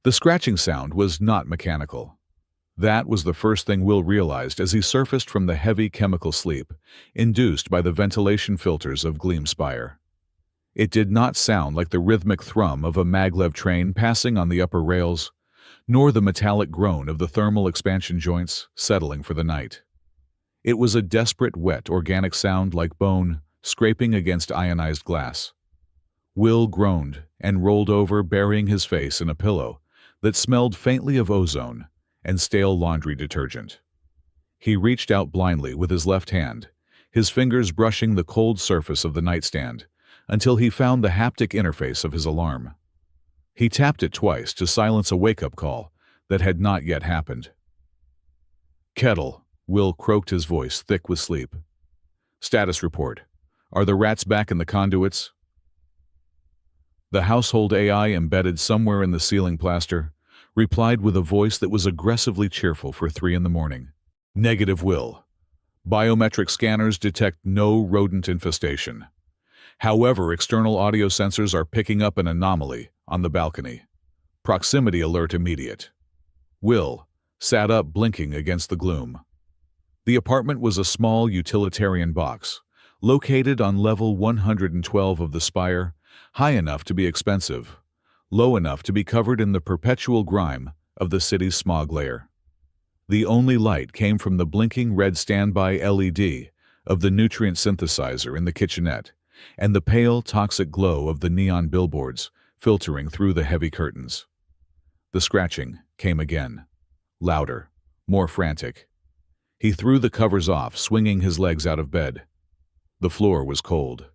The scratching sound was not mechanical. That was the first thing Will realized as he surfaced from the heavy chemical sleep, induced by the ventilation filters of Gleam Spire. It did not sound like the rhythmic thrum of a maglev train passing on the upper rails, nor the metallic groan of the thermal expansion joints settling for the night. It was a desperate, wet, organic sound like bone scraping against ionized glass. Will groaned and rolled over, burying his face in a pillow that smelled faintly of ozone and stale laundry detergent. He reached out blindly with his left hand, his fingers brushing the cold surface of the nightstand, until he found the haptic interface of his alarm. He tapped it twice to silence a wake-up call that had not yet happened. "Kettle," Will croaked, his voice thick with sleep. "Status report. Are the rats back in the conduits?" The household AI embedded somewhere in the ceiling plaster replied with a voice that was aggressively cheerful for 3 in the morning. "Negative, Will. Biometric scanners detect no rodent infestation. However, external audio sensors are picking up an anomaly on the balcony. Proximity alert immediate." Will sat up, blinking against the gloom. The apartment was a small utilitarian box, located on level 112 of the spire, high enough to be expensive, low enough to be covered in the perpetual grime of the city's smog layer. The only light came from the blinking red standby LED of the nutrient synthesizer in the kitchenette, and the pale, toxic glow of the neon billboards filtering through the heavy curtains. The scratching came again, louder, more frantic. He threw the covers off, swinging his legs out of bed. The floor was cold.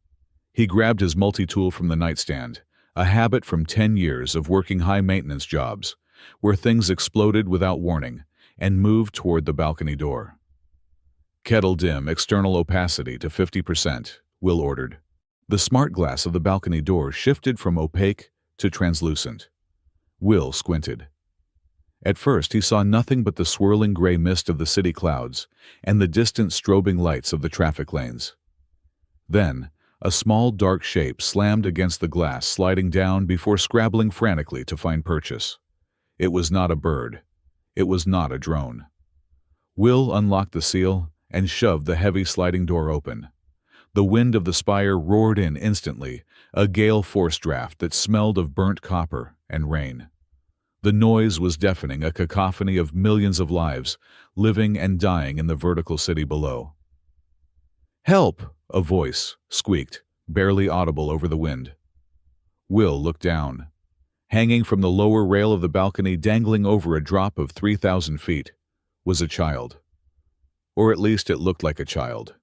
He grabbed his multi-tool from the nightstand, a habit from 10 years of working high-maintenance jobs, where things exploded without warning, and moved toward the balcony door. "Kettle dim external opacity to 50%, Will ordered. The smart glass of the balcony door shifted from opaque to translucent. Will squinted. At first he saw nothing but the swirling gray mist of the city clouds and the distant strobing lights of the traffic lanes. Then, a small dark shape slammed against the glass, sliding down before scrabbling frantically to find purchase. It was not a bird. It was not a drone. Will unlocked the seal and shoved the heavy sliding door open. The wind of the spire roared in instantly, a gale force draft that smelled of burnt copper and rain. The noise was deafening, a cacophony of millions of lives, living and dying in the vertical city below. "Help!" a voice squeaked, barely audible over the wind. Will looked down. Hanging from the lower rail of the balcony, dangling over a drop of 3,000 feet, was a child. Or at least it looked like a child.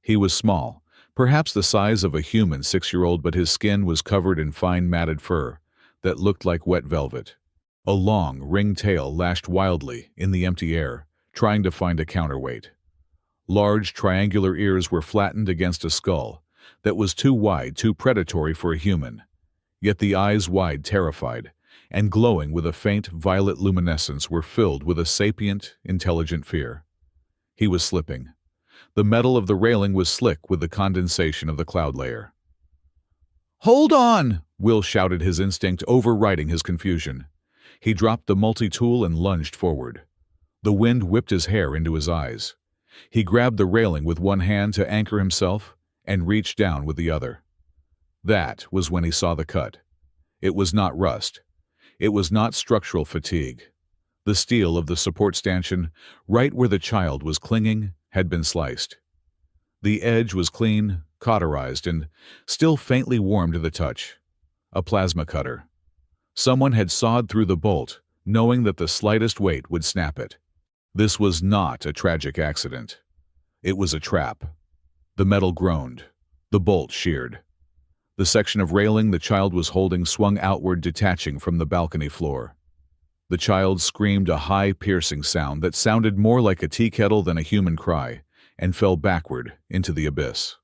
He was small, perhaps the size of a human 6-year-old, but his skin was covered in fine matted fur that looked like wet velvet. A long, ringed tail lashed wildly in the empty air, trying to find a counterweight. Large, triangular ears were flattened against a skull that was too wide, too predatory for a human, yet the eyes, wide, terrified, and glowing with a faint violet luminescence, were filled with a sapient, intelligent fear. He was slipping. The metal of the railing was slick with the condensation of the cloud layer. "Hold on!" Will shouted, his instinct overriding his confusion. He dropped the multi-tool and lunged forward. The wind whipped his hair into his eyes. He grabbed the railing with one hand to anchor himself and reached down with the other. That was when he saw the cut. It was not rust. It was not structural fatigue. The steel of the support stanchion, right where the child was clinging, had been sliced. The edge was clean, cauterized, and still faintly warm to the touch. A plasma cutter. Someone had sawed through the bolt, knowing that the slightest weight would snap it. This was not a tragic accident. It was a trap. The metal groaned. The bolt sheared. The section of railing the child was holding swung outward, detaching from the balcony floor. The child screamed a high, piercing sound that sounded more like a tea kettle than a human cry, and fell backward into the abyss.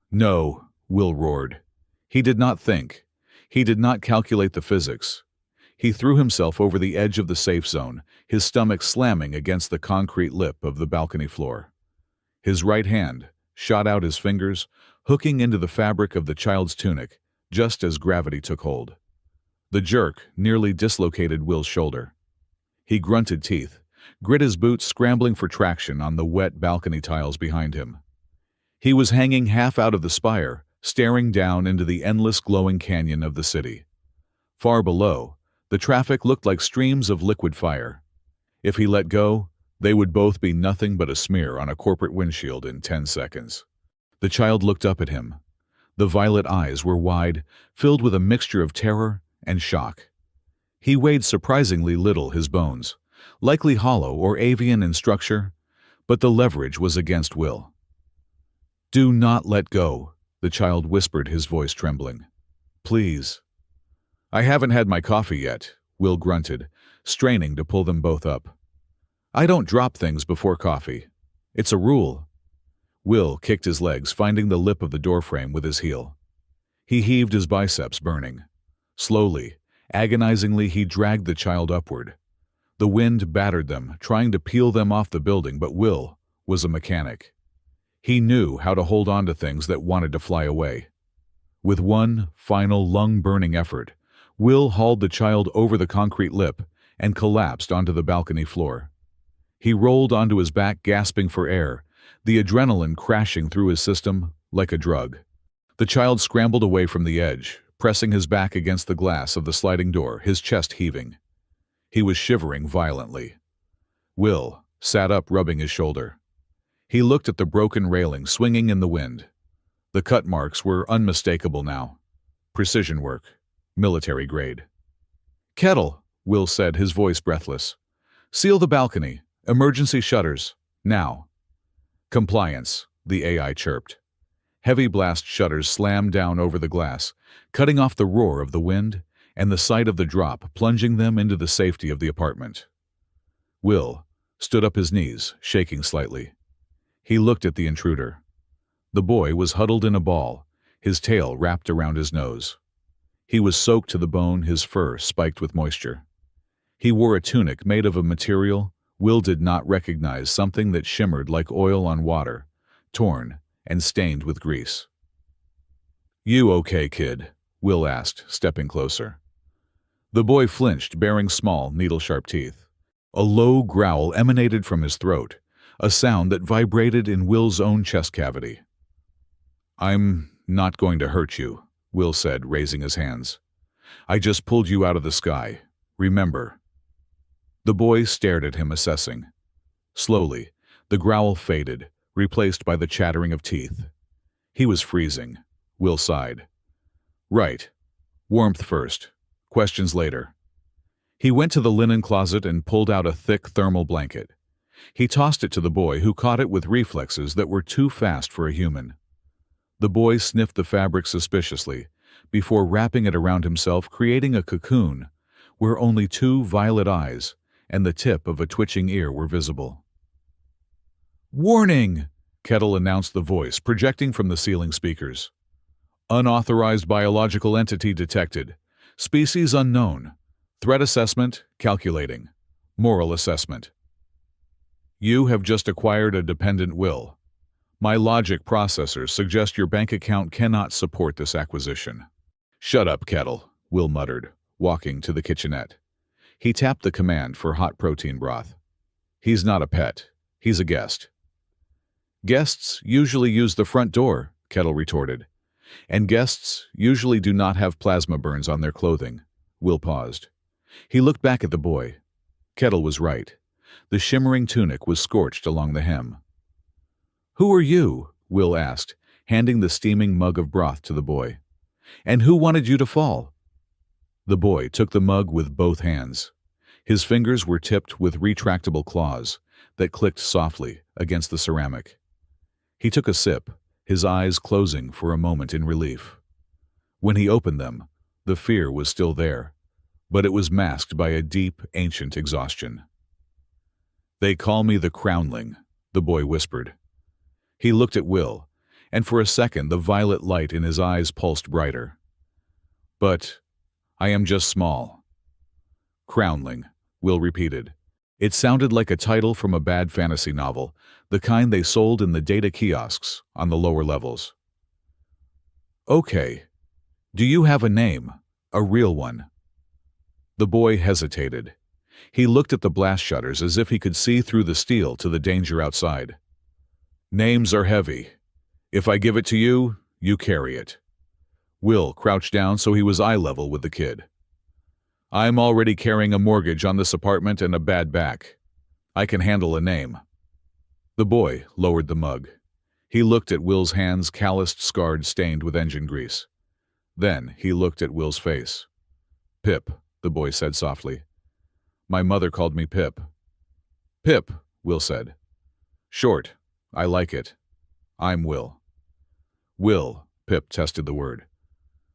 "No," Will roared. He did not think. He did not calculate the physics. He threw himself over the edge of the safe zone, his stomach slamming against the concrete lip of the balcony floor. His right hand shot out, his fingers hooking into the fabric of the child's tunic just as gravity took hold. The jerk nearly dislocated Will's shoulder. He grunted teeth, grit his boots scrambling for traction on the wet balcony tiles behind him. He was hanging half out of the spire, staring down into the endless glowing canyon of the city. Far below, the traffic looked like streams of liquid fire. If he let go, they would both be nothing but a smear on a corporate windshield in 10 seconds. The child looked up at him. The violet eyes were wide, filled with a mixture of terror and shock. He weighed surprisingly little, his bones, likely hollow or avian in structure, but the leverage was against Will. "Do not let go," the child whispered, his voice trembling. "Please." "I haven't had my coffee yet," Will grunted, straining to pull them both up. "I don't drop things before coffee. It's a rule." Will kicked his legs, finding the lip of the doorframe with his heel. He heaved, his biceps burning. Slowly, agonizingly, he dragged the child upward. The wind battered them, trying to peel them off the building, but Will was a mechanic. He knew how to hold on to things that wanted to fly away. With one final lung-burning effort, Will hauled the child over the concrete lip and collapsed onto the balcony floor. He rolled onto his back, gasping for air, the adrenaline crashing through his system like a drug. The child scrambled away from the edge, pressing his back against the glass of the sliding door, his chest heaving. He was shivering violently. Will sat up, rubbing his shoulder. He looked at the broken railing swinging in the wind. The cut marks were unmistakable now. Precision work, military grade. "Kettle," Will said, his voice breathless. "Seal the balcony. Emergency shutters. Now." "Compliance," the AI chirped. Heavy blast shutters slammed down over the glass, cutting off the roar of the wind and the sight of the drop, plunging them into the safety of the apartment. Will stood up, his knees shaking slightly. He looked at the intruder. The boy was huddled in a ball, his tail wrapped around his nose. He was soaked to the bone, his fur spiked with moisture. He wore a tunic made of a material Will did not recognize, something that shimmered like oil on water, torn and stained with grease. "You okay, kid?" Will asked, stepping closer. The boy flinched, baring small, needle-sharp teeth. A low growl emanated from his throat, a sound that vibrated in Will's own chest cavity. "I'm not going to hurt you," Will said, raising his hands. "I just pulled you out of the sky. Remember." The boy stared at him, assessing. Slowly, the growl faded, replaced by the chattering of teeth. He was freezing. Will sighed. "Right. Warmth first. Questions later." He went to the linen closet and pulled out a thick thermal blanket. He tossed it to the boy, who caught it with reflexes that were too fast for a human. The boy sniffed the fabric suspiciously, before wrapping it around himself, creating a cocoon where only 2 violet eyes and the tip of a twitching ear were visible. "Warning!" Kettle announced, the voice projecting from the ceiling speakers. "Unauthorized biological entity detected. Species unknown. Threat assessment calculating. Moral assessment. You have just acquired a dependent will. My logic processors suggest your bank account cannot support this acquisition." "Shut up, Kettle," Will muttered, walking to the kitchenette. He tapped the command for hot protein broth. "He's not a pet. He's a guest." "Guests usually use the front door," Kettle retorted. "And guests usually do not have plasma burns on their clothing." Will paused. He looked back at the boy. Kettle was right. The shimmering tunic was scorched along the hem. "Who are you?" Will asked, handing the steaming mug of broth to the boy. "And who wanted you to fall?" The boy took the mug with both hands. His fingers were tipped with retractable claws that clicked softly against the ceramic. He took a sip, his eyes closing for a moment in relief. When he opened them, the fear was still there, but it was masked by a deep, ancient exhaustion. "They call me the Crownling," the boy whispered. He looked at Will, and for a second the violet light in his eyes pulsed brighter. "But I am just small." "Crownling," Will repeated. It sounded like a title from a bad fantasy novel, the kind they sold in the data kiosks on the lower levels. "Okay. Do you have a name? A real one?" The boy hesitated. He looked at the blast shutters as if he could see through the steel to the danger outside. Names are heavy. If I give it to you, you carry it. Will crouched down so he was eye level with the kid. I'm already carrying a mortgage on this apartment and a bad back. I can handle a name. The boy lowered the mug. He looked at Will's hands, calloused, scarred, stained with engine grease. Then he looked at Will's face. Pip, the boy said softly. My mother called me Pip. Pip, Will said. Short. I like it. I'm Will. Will, Pip tested the word.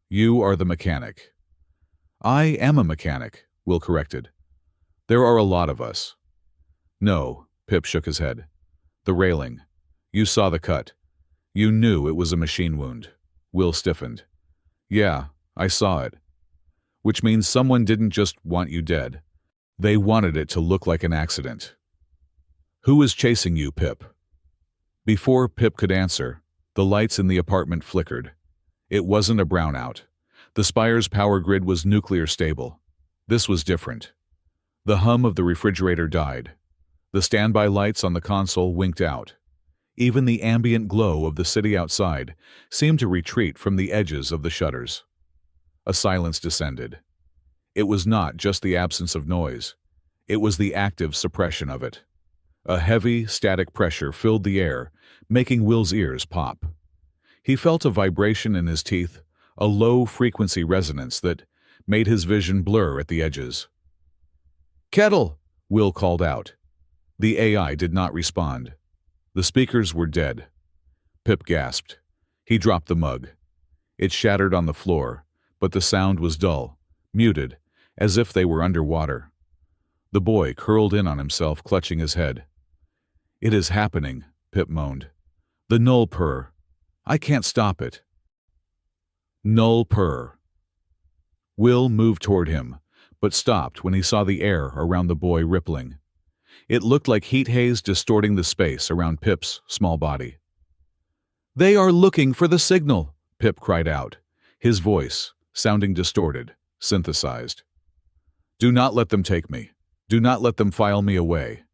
You are the mechanic. I am a mechanic, Will corrected. There are a lot of us. No, Pip shook his head. The railing. You saw the cut. You knew it was a machine wound. Will stiffened. Yeah, I saw it. Which means someone didn't just want you dead. They wanted it to look like an accident. Who is chasing you, Pip? Before Pip could answer, the lights in the apartment flickered. It wasn't a brownout. The spire's power grid was nuclear stable. This was different. The hum of the refrigerator died. The standby lights on the console winked out. Even the ambient glow of the city outside seemed to retreat from the edges of the shutters. A silence descended. It was not just the absence of noise. It was the active suppression of it. A heavy, static pressure filled the air, making Will's ears pop. He felt a vibration in his teeth, a low-frequency resonance that made his vision blur at the edges. Kettle! Will called out. The AI did not respond. The speakers were dead. Pip gasped. He dropped the mug. It shattered on the floor, but the sound was dull, muted, as if they were underwater. The boy curled in on himself, clutching his head. It is happening, Pip moaned. The null purr. I can't stop it. Null purr. Will moved toward him, but stopped when he saw the air around the boy rippling. It looked like heat haze distorting the space around Pip's small body. They are looking for the signal, Pip cried out, his voice sounding distorted, synthesized. Do not let them take me. Do not let them file me away.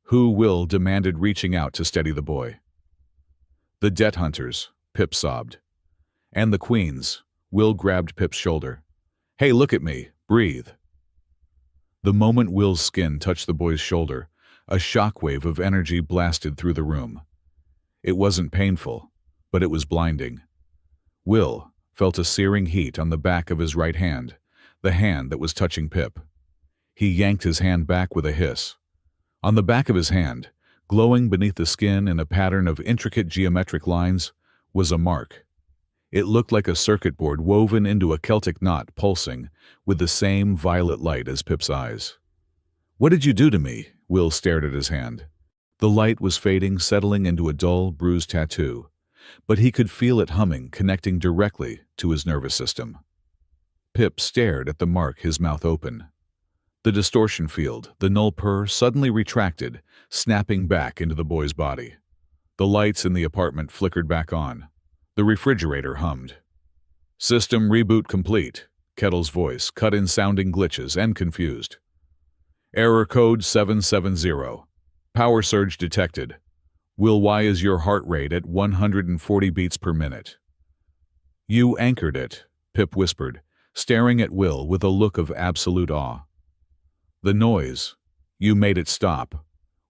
Who Will demanded, reaching out to steady the boy. The debt hunters, Pip sobbed. And the queens, Will grabbed Pip's shoulder. Hey, look at me. Breathe. The moment Will's skin touched the boy's shoulder, a shockwave of energy blasted through the room. It wasn't painful, but it was blinding. Will felt a searing heat on the back of his right hand, the hand that was touching Pip. He yanked his hand back with a hiss. On the back of his hand, glowing beneath the skin in a pattern of intricate geometric lines, was a mark. It looked like a circuit board woven into a Celtic knot, pulsing with the same violet light as Pip's eyes. What did you do to me? Will stared at his hand. The light was fading, settling into a dull, bruised tattoo, but he could feel it humming, connecting directly to his nervous system. Pip stared at the mark, his mouth open. The distortion field, the null purr, suddenly retracted, snapping back into the boy's body. The lights in the apartment flickered back on. The refrigerator hummed. System reboot complete, Kettle's voice cut in, sounding glitches and confused. Error code 770. Power surge detected. Will, why is your heart rate at 140 beats per minute? You anchored it, Pip whispered, staring at Will with a look of absolute awe. The noise. You made it stop.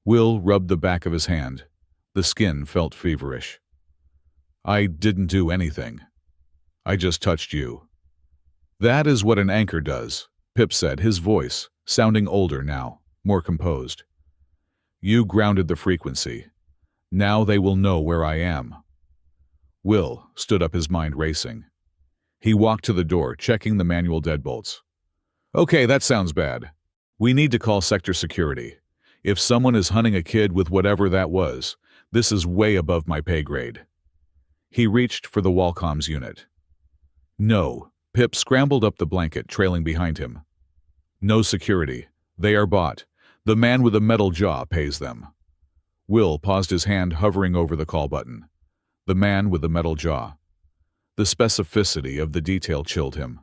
Will rubbed the back of his hand. The skin felt feverish. I didn't do anything. I just touched you. That is what an anchor does, Pip said, his voice sounding older now, more composed. You grounded the frequency. Now they will know where I am. Will stood up, his mind racing. He walked to the door, checking the manual deadbolts. Okay, that sounds bad. We need to call sector security. If someone is hunting a kid with whatever that was, this is way above my pay grade. He reached for the Wallcom's unit. No, Pip scrambled up the blanket, trailing behind him. No security. They are bought. The man with the metal jaw pays them. Will paused, his hand hovering over the call button. The man with the metal jaw. The specificity of the detail chilled him.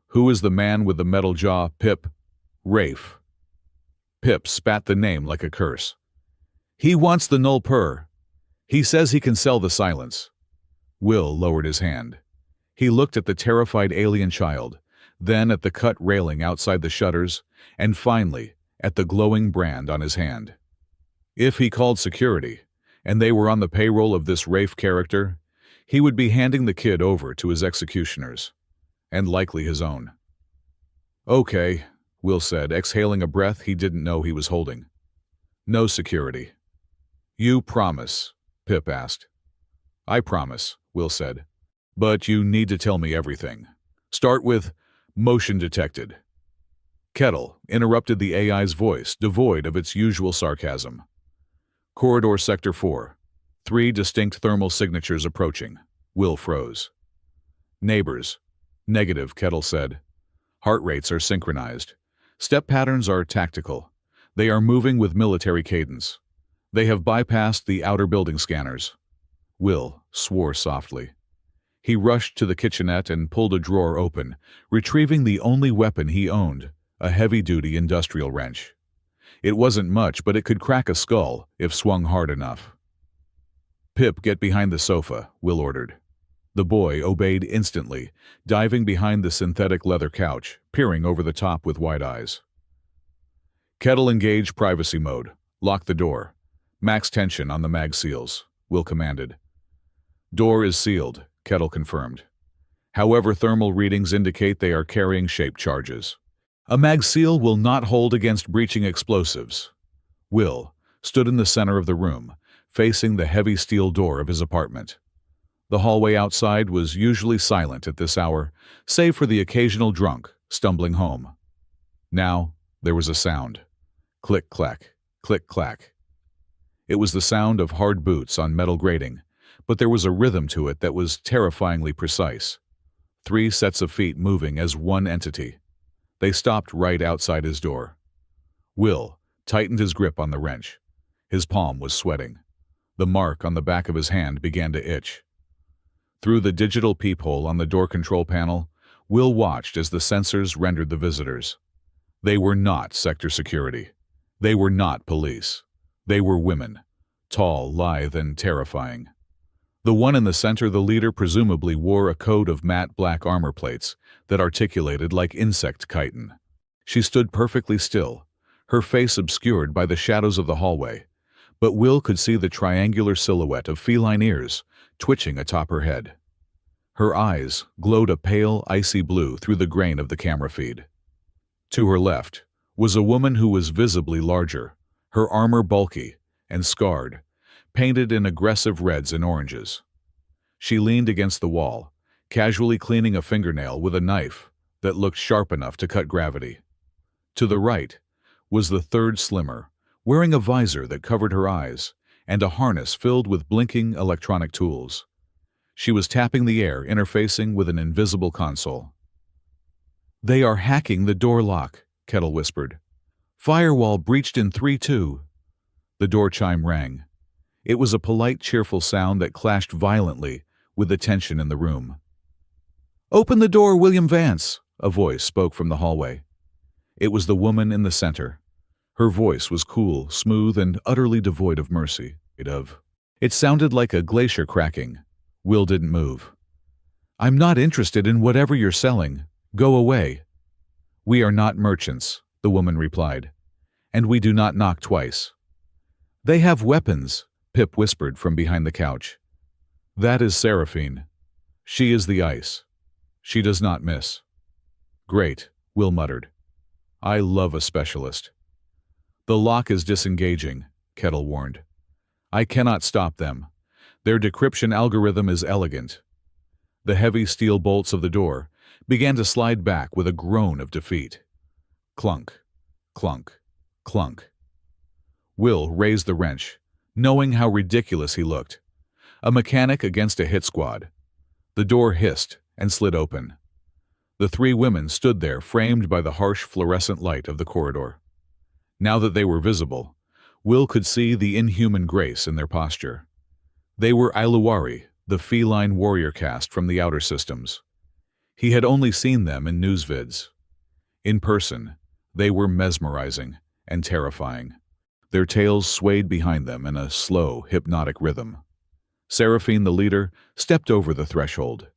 Who is the man with the metal jaw, Pip? Rafe. Pip spat the name like a curse. He wants the null purr. He says he can sell the silence. Will lowered his hand. He looked at the terrified alien child, then at the cut railing outside the shutters, and finally at the glowing brand on his hand. If he called security, and they were on the payroll of this Rafe character, he would be handing the kid over to his executioners, and likely his own. Okay, Will said, exhaling a breath he didn't know he was holding. No security. You promise? Pip asked. I promise, Will said. But you need to tell me everything. Start with motion detected. Kettle interrupted the AI's voice, devoid of its usual sarcasm. Corridor Sector 4. 3 distinct thermal signatures approaching. Will froze. Neighbors. Negative, Kettle said. Heart rates are synchronized. Step patterns are tactical. They are moving with military cadence. They have bypassed the outer building scanners. Will swore softly. He rushed to the kitchenette and pulled a drawer open, retrieving the only weapon he owned, a heavy-duty industrial wrench. It wasn't much, but it could crack a skull if swung hard enough. Pip, get behind the sofa, Will ordered. The boy obeyed instantly, diving behind the synthetic leather couch, peering over the top with wide eyes. Kettle, engage privacy mode. Lock the door. Max tension on the mag seals, Will commanded. Door is sealed, Kettle confirmed. However, thermal readings indicate they are carrying shape charges. A mag seal will not hold against breaching explosives. Will stood in the center of the room, facing the heavy steel door of his apartment. The hallway outside was usually silent at this hour, save for the occasional drunk stumbling home. Now there was a sound. Click-clack, click-clack. It was the sound of hard boots on metal grating, but there was a rhythm to it that was terrifyingly precise. 3 sets of feet moving as one entity. They stopped right outside his door. Will tightened his grip on the wrench. His palm was sweating. The mark on the back of his hand began to itch. Through the digital peephole on the door control panel, Will watched as the sensors rendered the visitors. They were not sector security. They were not police. They were women, tall, lithe, and terrifying. The one in the center, the leader, presumably wore a coat of matte black armor plates that articulated like insect chitin. She stood perfectly still, her face obscured by the shadows of the hallway, but Will could see the triangular silhouette of feline ears twitching atop her head. Her eyes glowed a pale, icy blue through the grain of the camera feed. To her left was a woman who was visibly larger, her armor bulky and scarred, painted in aggressive reds and oranges. She leaned against the wall, casually cleaning a fingernail with a knife that looked sharp enough to cut gravity. To the right was the third slimmer, wearing a visor that covered her eyes and a harness filled with blinking electronic tools. She was tapping the air, interfacing with an invisible console. "They are hacking the door lock," Kettle whispered. "Firewall breached in 3-2. The door chime rang. It was a polite, cheerful sound that clashed violently with the tension in the room. "Open the door, William Vance," a voice spoke from the hallway. It was the woman in the center. Her voice was cool, smooth, and utterly devoid of mercy. It sounded like a glacier cracking. Will didn't move. "I'm not interested in whatever you're selling. Go away." "We are not merchants," the woman replied. "And we do not knock twice." "They have weapons," Pip whispered from behind the couch. "That is Seraphine. She is the ice. She does not miss." "Great," Will muttered. "I love a specialist." "The lock is disengaging," Kettle warned. "I cannot stop them. Their decryption algorithm is elegant." The heavy steel bolts of the door began to slide back with a groan of defeat. Clunk, clunk, clunk. Will raised the wrench, knowing how ridiculous he looked. A mechanic against a hit squad. The door hissed and slid open. The 3 women stood there, framed by the harsh fluorescent light of the corridor. Now that they were visible, Will could see the inhuman grace in their posture. They were Ailuwari, the feline warrior caste from the outer systems. He had only seen them in news vids. In person, they were mesmerizing and terrifying. Their tails swayed behind them in a slow, hypnotic rhythm. Seraphine, the leader, stepped over the threshold.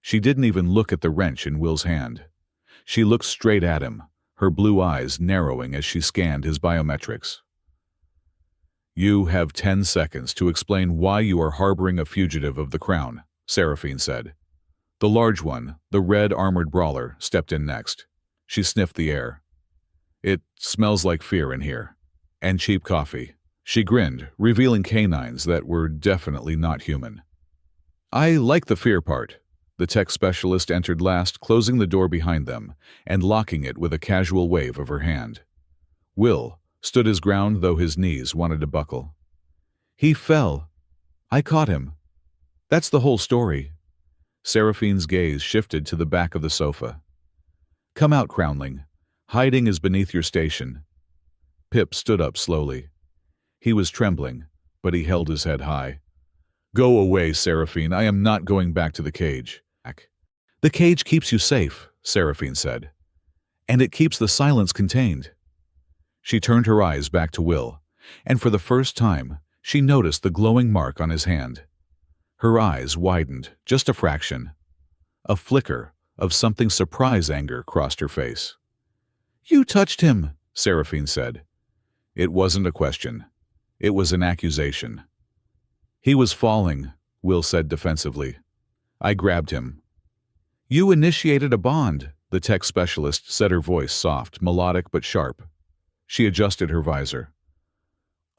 She didn't even look at the wrench in Will's hand. She looked straight at him, her blue eyes narrowing as she scanned his biometrics. "You have 10 seconds to explain why you are harboring a fugitive of the crown," Seraphine said. The large one, the red armored brawler, stepped in next. She sniffed the air. "It smells like fear in here. And cheap coffee." She grinned, revealing canines that were definitely not human. "I like the fear part." The tech specialist entered last, closing the door behind them and locking it with a casual wave of her hand. Will stood his ground, though his knees wanted to buckle. "He fell. I caught him. That's the whole story." Seraphine's gaze shifted to the back of the sofa. "Come out, Crownling. Hiding is beneath your station." Pip stood up slowly. He was trembling, but he held his head high. "Go away, Seraphine. I am not going back to the cage." "The cage keeps you safe," Seraphine said. "And it keeps the silence contained." She turned her eyes back to Will, and for the first time, she noticed the glowing mark on his hand. Her eyes widened, just a fraction. A flicker of something surprise anger crossed her face. "You touched him," Seraphine said. It wasn't a question. It was an accusation. "He was falling," Will said defensively. "I grabbed him." "You initiated a bond," the tech specialist said, her voice soft, melodic but sharp. She adjusted her visor.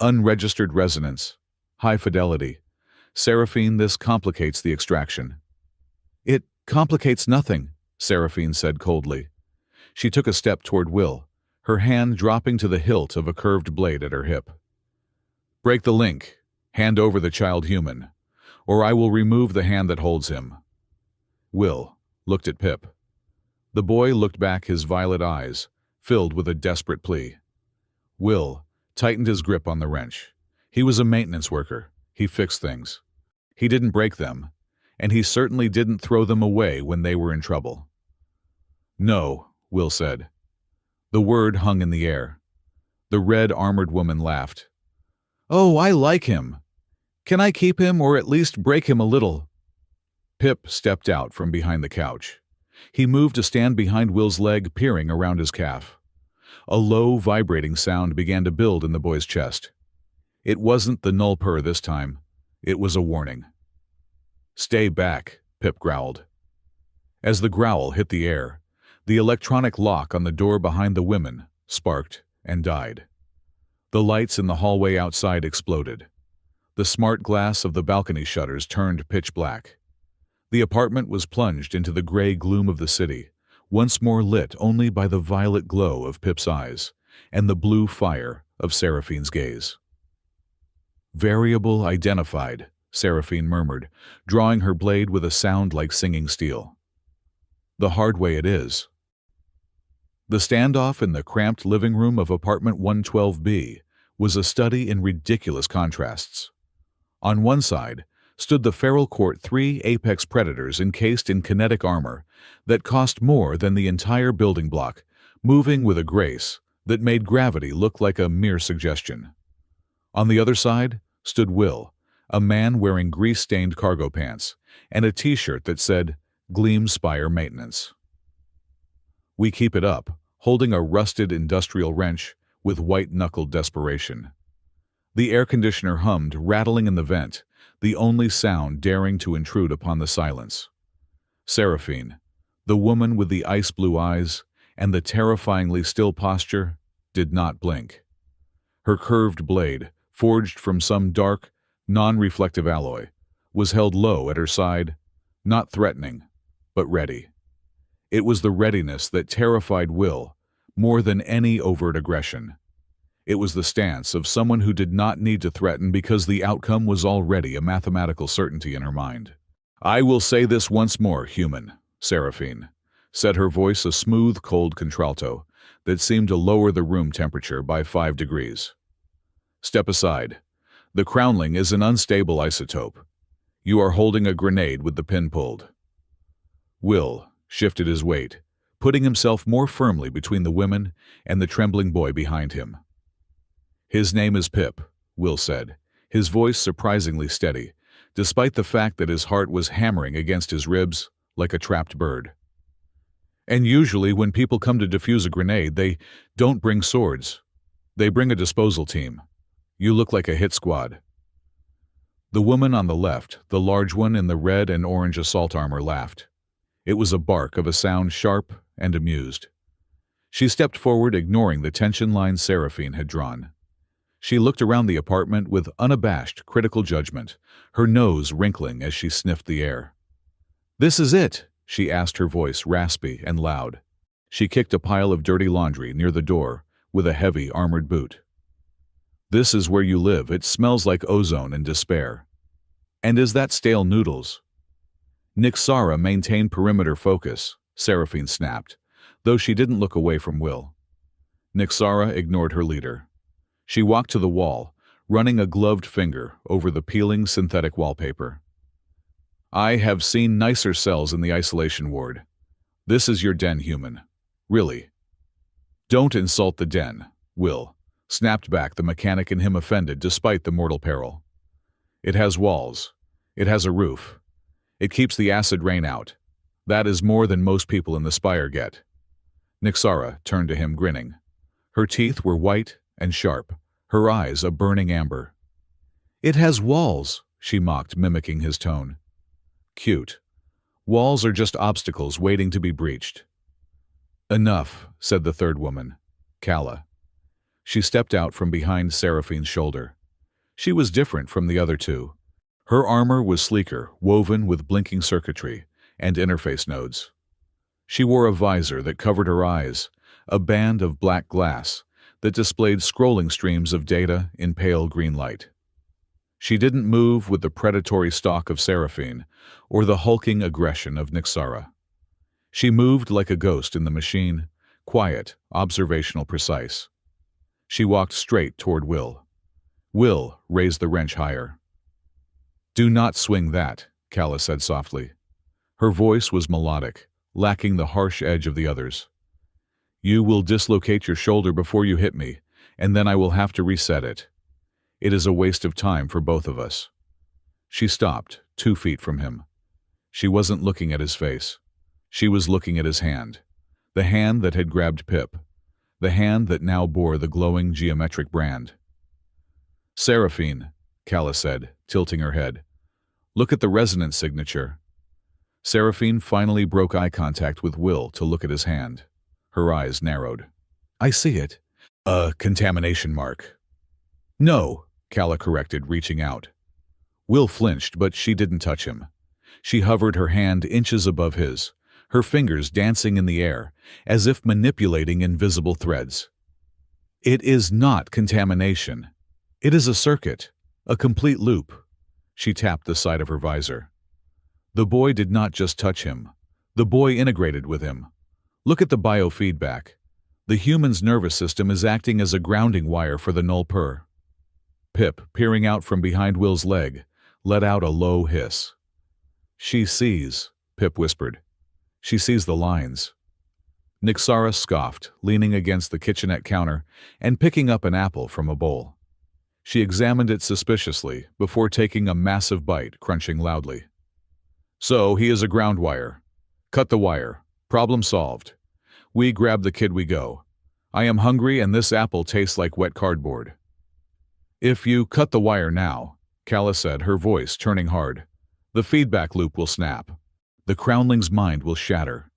"Unregistered resonance. High fidelity. Seraphine, this complicates the extraction." "It complicates nothing," Seraphine said coldly. She took a step toward Will, her hand dropping to the hilt of a curved blade at her hip. "Break the link. Hand over the child human, or I will remove the hand that holds him." Will looked at Pip. The boy looked back, his violet eyes filled with a desperate plea. Will tightened his grip on the wrench. He was a maintenance worker. He fixed things. He didn't break them, and he certainly didn't throw them away when they were in trouble. "No," Will said. The word hung in the air. The red armored woman laughed. "Oh, I like him. Can I keep him, or at least break him a little?" Pip stepped out from behind the couch. He moved to stand behind Will's leg, peering around his calf. A low, vibrating sound began to build in the boy's chest. It wasn't the null purr this time. It was a warning. "Stay back," Pip growled. As the growl hit the air, the electronic lock on the door behind the women sparked and died. The lights in the hallway outside exploded. The smart glass of the balcony shutters turned pitch black. The apartment was plunged into the gray gloom of the city, once more lit only by the violet glow of Pip's eyes and the blue fire of Seraphine's gaze. "Variable identified," Seraphine murmured, drawing her blade with a sound like singing steel. "The hard way it is." The standoff in the cramped living room of apartment 112B was a study in ridiculous contrasts. On one side stood the Feral Court 3 apex predators encased in kinetic armor that cost more than the entire building block, moving with a grace that made gravity look like a mere suggestion. On the other side stood Will, a man wearing grease-stained cargo pants and a t-shirt that said Gleam Spire Maintenance. "We keep it up," holding a rusted industrial wrench with white-knuckled desperation. The air conditioner hummed, rattling in the vent, the only sound daring to intrude upon the silence. Seraphine, the woman with the ice-blue eyes and the terrifyingly still posture, did not blink. Her curved blade, forged from some dark, non-reflective alloy, was held low at her side, not threatening, but ready. It was the readiness that terrified Will more than any overt aggression. It was the stance of someone who did not need to threaten because the outcome was already a mathematical certainty in her mind. "I will say this once more, human," Seraphine said, her voice a smooth, cold contralto that seemed to lower the room temperature by 5 degrees. "Step aside. The Crownling is an unstable isotope. You are holding a grenade with the pin pulled." Will shifted his weight, putting himself more firmly between the women and the trembling boy behind him. "His name is Pip," Will said, his voice surprisingly steady, despite the fact that his heart was hammering against his ribs like a trapped bird. "And usually when people come to defuse a grenade, they don't bring swords. They bring a disposal team. You look like a hit squad." The woman on the left, the large one in the red and orange assault armor, laughed. It was a bark of a sound sharp and amused. She stepped forward, ignoring the tension line Seraphine had drawn. She looked around the apartment with unabashed, critical judgment, her nose wrinkling as she sniffed the air. "This is it," she asked, her voice raspy and loud. She kicked a pile of dirty laundry near the door with a heavy armored boot. "This is where you live. It smells like ozone and despair. And is that stale noodles?" "Nixara, maintain perimeter focus," Seraphine snapped, though she didn't look away from Will. Nixara ignored her leader. She walked to the wall, running a gloved finger over the peeling synthetic wallpaper. "I have seen nicer cells in the isolation ward. This is your den, human. Really." "Don't insult the den," Will snapped back, the mechanic in him offended despite the mortal peril. "It has walls. It has a roof. It keeps the acid rain out. That is more than most people in the spire get." Nixara turned to him, grinning. Her teeth were white and sharp, her eyes a burning amber. "It has walls," she mocked, mimicking his tone. "Cute. Walls are just obstacles waiting to be breached." "Enough," said the third woman, Kala. She stepped out from behind Seraphine's shoulder. She was different from the other two. Her armor was sleeker, woven with blinking circuitry and interface nodes. She wore a visor that covered her eyes, a band of black glass that displayed scrolling streams of data in pale green light. She didn't move with the predatory stalk of Seraphine or the hulking aggression of Nixara. She moved like a ghost in the machine, quiet, observational, precise. She walked straight toward Will. Will raised the wrench higher. "Do not swing that," Kala said softly. Her voice was melodic, lacking the harsh edge of the others. "You will dislocate your shoulder before you hit me, and then I will have to reset it. It is a waste of time for both of us." She stopped, 2 feet from him. She wasn't looking at his face. She was looking at his hand. The hand that had grabbed Pip. The hand that now bore the glowing geometric brand. "Seraphine," Kala said, tilting her head. "Look at the resonance signature." Seraphine finally broke eye contact with Will to look at his hand. Her eyes narrowed. "I see it. A contamination mark." "No," Kala corrected, reaching out. Will flinched, but she didn't touch him. She hovered her hand inches above his, her fingers dancing in the air, as if manipulating invisible threads. "It is not contamination. It is a circuit, a complete loop." She tapped the side of her visor. The boy did not just touch him. The boy integrated with him. Look at the biofeedback. The human's nervous system is acting as a grounding wire for the null purr. Pip, peering out from behind Will's leg, let out a low hiss. "She sees," Pip whispered. "She sees the lines." Nixara scoffed, leaning against the kitchenette counter and picking up an apple from a bowl. She examined it suspiciously before taking a massive bite, crunching loudly. "So he is a ground wire. Cut the wire. Problem solved. We grab the kid, we go. I am hungry and this apple tastes like wet cardboard." "If you cut the wire now," Kala said, her voice turning hard, "the feedback loop will snap. The crownling's mind will shatter.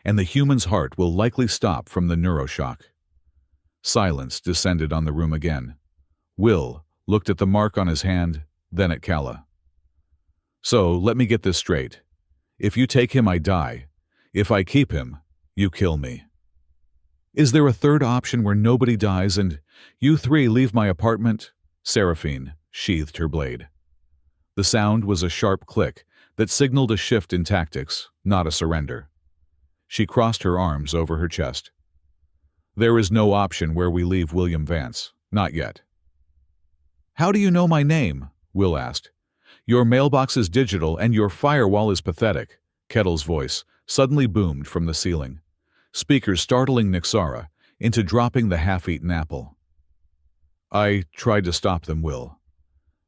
And the human's heart will likely stop from the neuroshock." Silence descended on the room again. Will looked at the mark on his hand, then at Kala. "So, let me get this straight. If you take him, I die. If I keep him, you kill me. Is there a third option where nobody dies and you three leave my apartment?" Seraphine sheathed her blade. The sound was a sharp click that signaled a shift in tactics, not a surrender. She crossed her arms over her chest. "There is no option where we leave William Vance. Not yet." "How do you know my name?" Will asked. "Your mailbox is digital and your firewall is pathetic," Kettle's voice suddenly boomed from the ceiling, speakers startling Nixara into dropping the half-eaten apple. I tried to stop them, Will.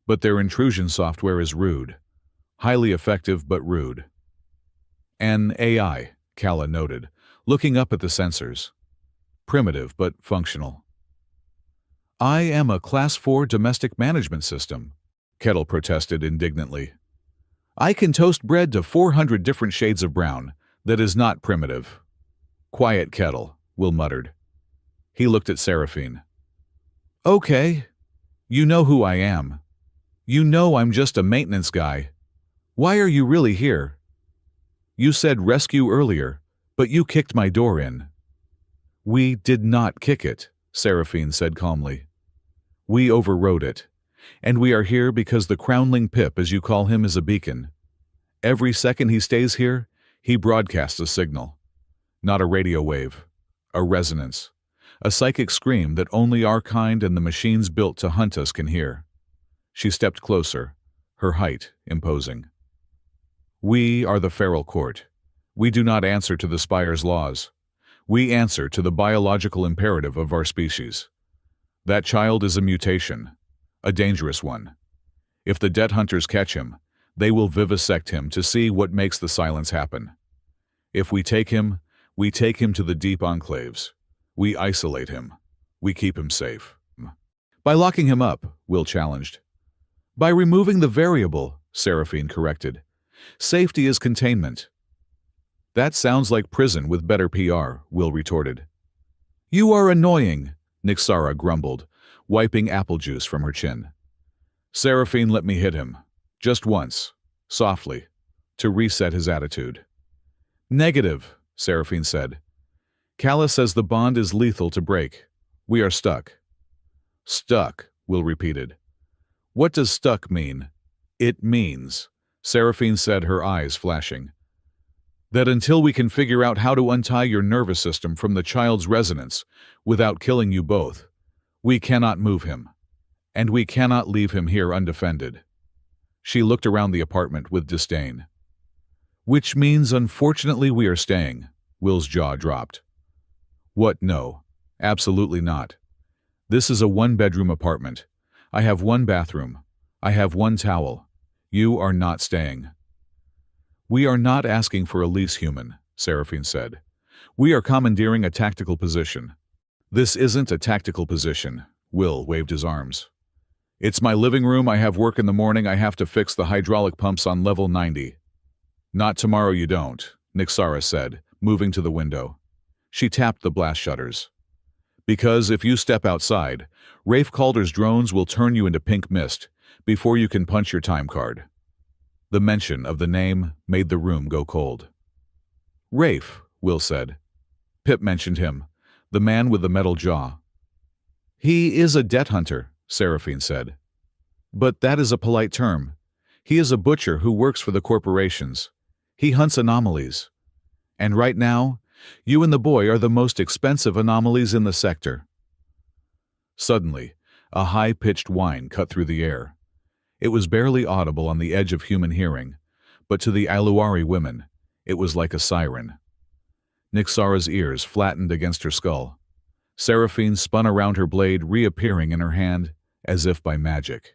But their intrusion software is rude. Highly effective, but rude. An AI, Kala noted, looking up at the sensors. Primitive, but functional. I am a Class 4 domestic management system, Kettle protested indignantly. I can toast bread to 400 different shades of brown. That is not primitive. Quiet, Kettle, Will muttered. He looked at Seraphine. Okay. You know who I am. You know I'm just a maintenance guy. Why are you really here? You said rescue earlier, but you kicked my door in. We did not kick it, Seraphine said calmly. We overrode it, and we are here because the Crownling Pip, as you call him, is a beacon. Every second he stays here, he broadcasts a signal. Not a radio wave, a resonance, a psychic scream that only our kind and the machines built to hunt us can hear. She stepped closer, her height imposing. We are the feral court. We do not answer to the Spire's laws. We answer to the biological imperative of our species. That child is a mutation, a dangerous one. If the debt hunters catch him, they will vivisect him to see what makes the silence happen. If we take him to the deep enclaves. We isolate him. We keep him safe. By locking him up, Will challenged. By removing the variable, Seraphine corrected. Safety is containment. That sounds like prison with better PR, Will retorted. You are annoying, Nixara grumbled, wiping apple juice from her chin. Seraphine let me hit him. Just once, softly, to reset his attitude. Negative, Seraphine said. Kala says the bond is lethal to break. We are stuck. Stuck, Will repeated. What does stuck mean? It means, Seraphine said, her eyes flashing, that until we can figure out how to untie your nervous system from the child's resonance without killing you both, we cannot move him, and we cannot leave him here undefended. She looked around the apartment with disdain. Which means, unfortunately, we are staying. Will's jaw dropped. What? No. Absolutely not. This is a one-bedroom apartment. I have one bathroom. I have one towel. You are not staying. We are not asking for a lease, human, Seraphine said. We are commandeering a tactical position. This isn't a tactical position. Will waved his arms. It's my living room. I have work in the morning. I have to fix the hydraulic pumps on level 90. Not tomorrow, you don't, Nixara said, moving to the window. She tapped the blast shutters. Because if you step outside, Rafe Calder's drones will turn you into pink mist before you can punch your time card. The mention of the name made the room go cold. Rafe, Will said. Pip mentioned him, the man with the metal jaw. He is a debt hunter, Seraphine said. But that is a polite term. He is a butcher who works for the corporations. He hunts anomalies. And right now, you and the boy are the most expensive anomalies in the sector. Suddenly, a high-pitched whine cut through the air. It was barely audible on the edge of human hearing, but to the Aluari women, it was like a siren. Nixara's ears flattened against her skull. Seraphine spun around her blade, reappearing in her hand as if by magic.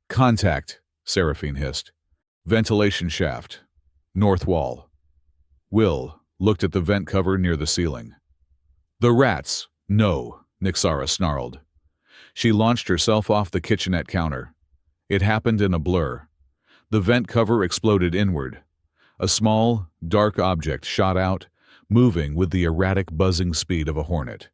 Contact, Seraphine hissed. Ventilation shaft. North wall. Will looked at the vent cover near the ceiling. The rats. No, Nixara snarled. She launched herself off the kitchenette counter. It happened in a blur. The vent cover exploded inward. A small, dark object shot out, moving with the erratic buzzing speed of a hornet.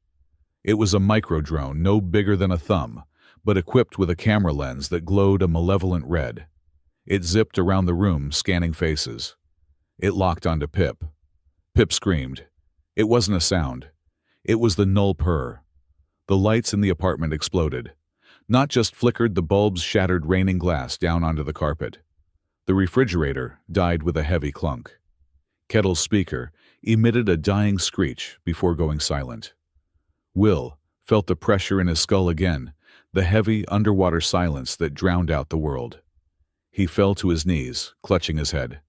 It was a micro-drone no bigger than a thumb, but equipped with a camera lens that glowed a malevolent red. It zipped around the room, scanning faces. It locked onto Pip. Pip screamed. It wasn't a sound. It was the null purr. The lights in the apartment exploded. Not just flickered, the bulbs shattered raining glass down onto the carpet. The refrigerator died with a heavy clunk. Kettle's speaker emitted a dying screech before going silent. Will felt the pressure in his skull again, the heavy underwater silence that drowned out the world. He fell to his knees, clutching his head.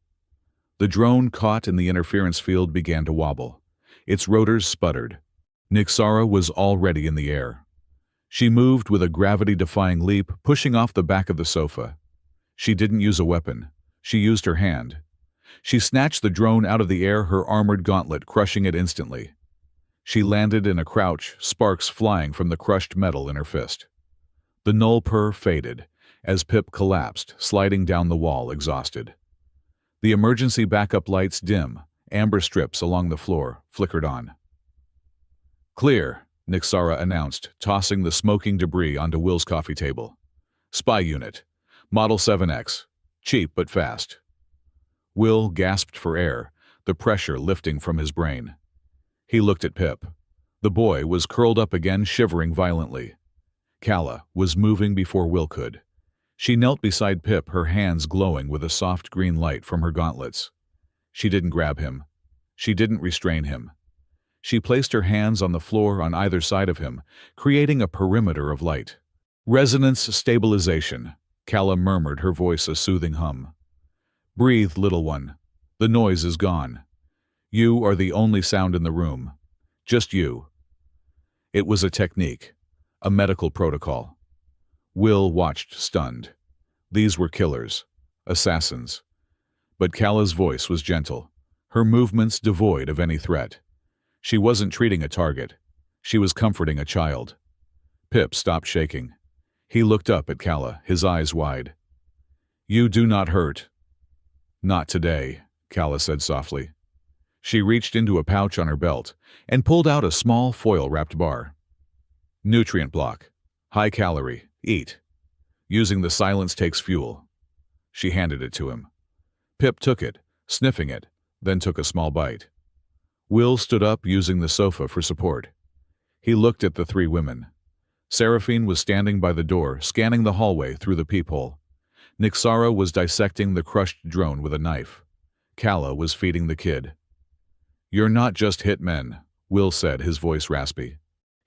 The drone caught in the interference field began to wobble. Its rotors sputtered. Nixara was already in the air. She moved with a gravity-defying leap, pushing off the back of the sofa. She didn't use a weapon. She used her hand. She snatched the drone out of the air, her armored gauntlet crushing it instantly. She landed in a crouch, sparks flying from the crushed metal in her fist. The null purr faded as Pip collapsed, sliding down the wall, exhausted. The emergency backup lights dim, amber strips along the floor flickered on. "Clear," Nixara announced, tossing the smoking debris onto Will's coffee table. "Spy unit. Model 7X. Cheap but fast." Will gasped for air, the pressure lifting from his brain. He looked at Pip. The boy was curled up again, shivering violently. Calla was moving before Will could. She knelt beside Pip, her hands glowing with a soft green light from her gauntlets. She didn't grab him. She didn't restrain him. She placed her hands on the floor on either side of him, creating a perimeter of light. "Resonance stabilization," Calla murmured, her voice a soothing hum. "Breathe, little one. The noise is gone. You are the only sound in the room. Just you." It was a technique, a medical protocol. Will watched, stunned. These were killers, assassins. But Calla's voice was gentle, her movements devoid of any threat. She wasn't treating a target. She was comforting a child. Pip stopped shaking. He looked up at Calla, his eyes wide. "You do not hurt." "Not today," Calla said softly. She reached into a pouch on her belt and pulled out a small foil-wrapped bar. "Nutrient block. High calorie. Eat. Using the silence takes fuel." She handed it to him. Pip took it, sniffing it, then took a small bite. Will stood up, using the sofa for support. He looked at the three women. Seraphine was standing by the door, scanning the hallway through the peephole. Nixara was dissecting the crushed drone with a knife. Calla was feeding the kid. "You're not just hitmen," Will said, his voice raspy.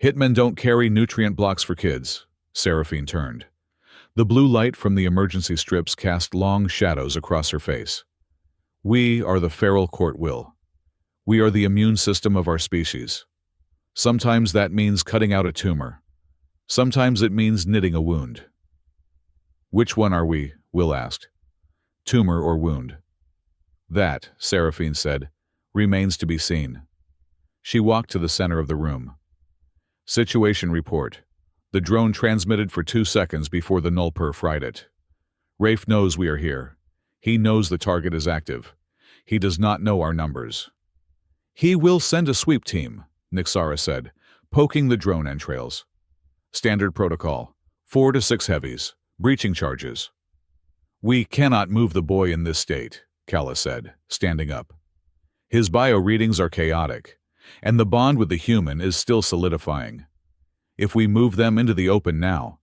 "Hitmen don't carry nutrient blocks for kids." Seraphine turned. The blue light from the emergency strips cast long shadows across her face. "We are the feral court, Will. We are the immune system of our species. Sometimes that means cutting out a tumor. Sometimes it means knitting a wound." "Which one are we?" Will asked. "Tumor or wound?" "That," Seraphine said, "remains to be seen." She walked to the center of the room. "Situation report. The drone transmitted for 2 seconds before the nullpur fried it. Rafe knows we are here. He knows the target is active. He does not know our numbers." "He will send a sweep team," Nixara said, poking the drone entrails. "Standard protocol. 4 to 6 heavies. Breaching charges." "We cannot move the boy in this state," Calla said, standing up. "His bio readings are chaotic, and the bond with the human is still solidifying. If we move them into the open now,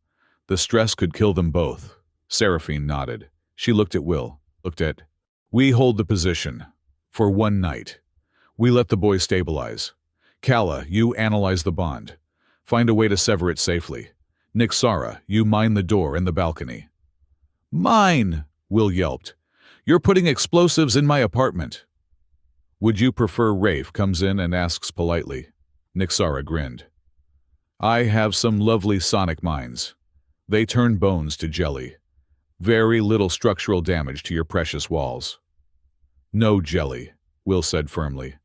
the stress could kill them both." Seraphine nodded. She looked at Will, "We hold the position. For 1 night. We let the boy stabilize. Calla, you analyze the bond. Find a way to sever it safely. Nixara, you mine the door and the balcony." "Mine!" Will yelped. "You're putting explosives in my apartment." "Would you prefer Rafe comes in and asks politely?" Nixara grinned. "I have some lovely sonic mines. They turn bones to jelly. Very little structural damage to your precious walls." "No jelly," Will said firmly.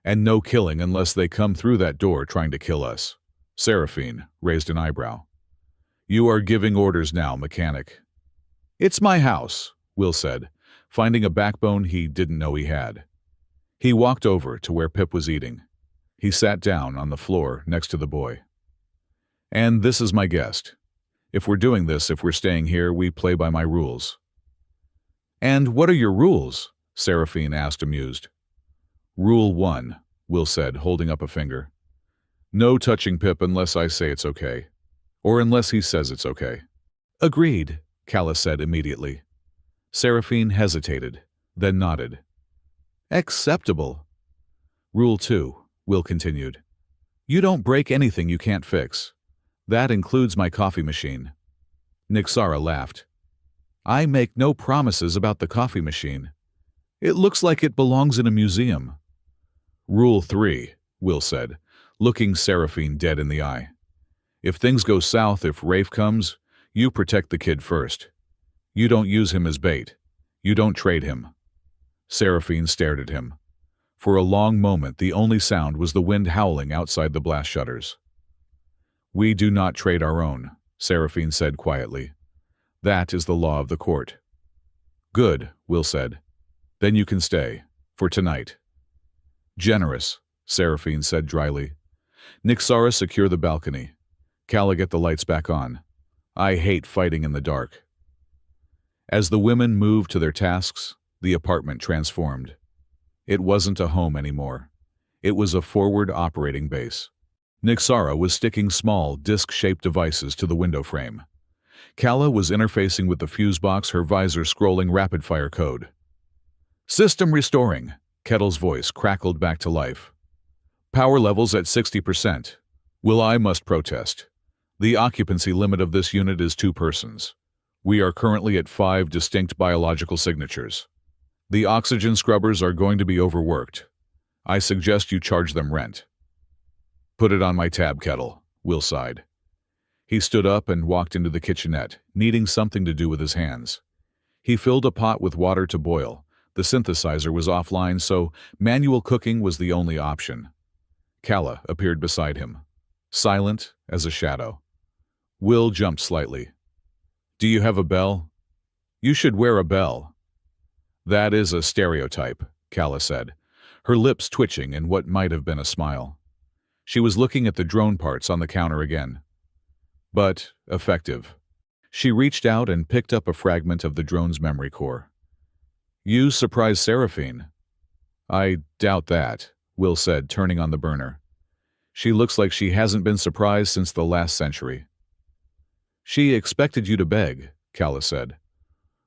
"And no killing unless they come through that door trying to kill us." Seraphine raised an eyebrow. "You are giving orders now, mechanic." "It's my house," Will said, finding a backbone he didn't know he had. He walked over to where Pip was eating. He sat down on the floor next to the boy. "And this is my guest. If we're doing this, if we're staying here, we play by my rules." "And what are your rules?" Seraphine asked, amused. "Rule 1, Will said, holding up a finger. "No touching Pip unless I say it's okay. Or unless he says it's okay." "Agreed," Calla said immediately. Seraphine hesitated, then nodded. "Acceptable." "Rule 2, Will continued. "You don't break anything you can't fix. That includes my coffee machine." Nixara laughed. "I make no promises about the coffee machine. It looks like it belongs in a museum. Rule 3, Will said, looking Seraphine dead in the eye. If things go south, if Rafe comes, you protect the kid first. You don't use him as bait. You don't trade him. Seraphine stared at him. For a long moment, the only sound was the wind howling outside the blast shutters. We do not trade our own, Seraphine said quietly. That is the law of the court. Good, Will said. Then you can stay. For tonight. Generous, Seraphine said dryly. Nixara, secure the balcony. Kala, get the lights back on. I hate fighting in the dark. As the women moved to their tasks, the apartment transformed. It wasn't a home anymore. It was a forward operating base. Nixara was sticking small, disc-shaped devices to the window frame. Kala was interfacing with the fuse box, her visor scrolling rapid-fire code. System restoring, Kettle's voice crackled back to life. Power levels at 60%. I must protest. The occupancy limit of this unit is 2 persons. We are currently at 5 distinct biological signatures. The oxygen scrubbers are going to be overworked. I suggest you charge them rent. Put it on my tab, Kettle, Will sighed. He stood up and walked into the kitchenette, needing something to do with his hands. He filled a pot with water to boil. The synthesizer was offline, so manual cooking was the only option. Kala appeared beside him, silent as a shadow. Will jumped slightly. Do you have a bell? You should wear a bell. That is a stereotype, Kala said, her lips twitching in what might have been a smile. She was looking at the drone parts on the counter again. But effective. She reached out and picked up a fragment of the drone's memory core. You surprised Seraphine. I doubt that, Will said, turning on the burner. She looks like she hasn't been surprised since the last century. She expected you to beg, Kala said.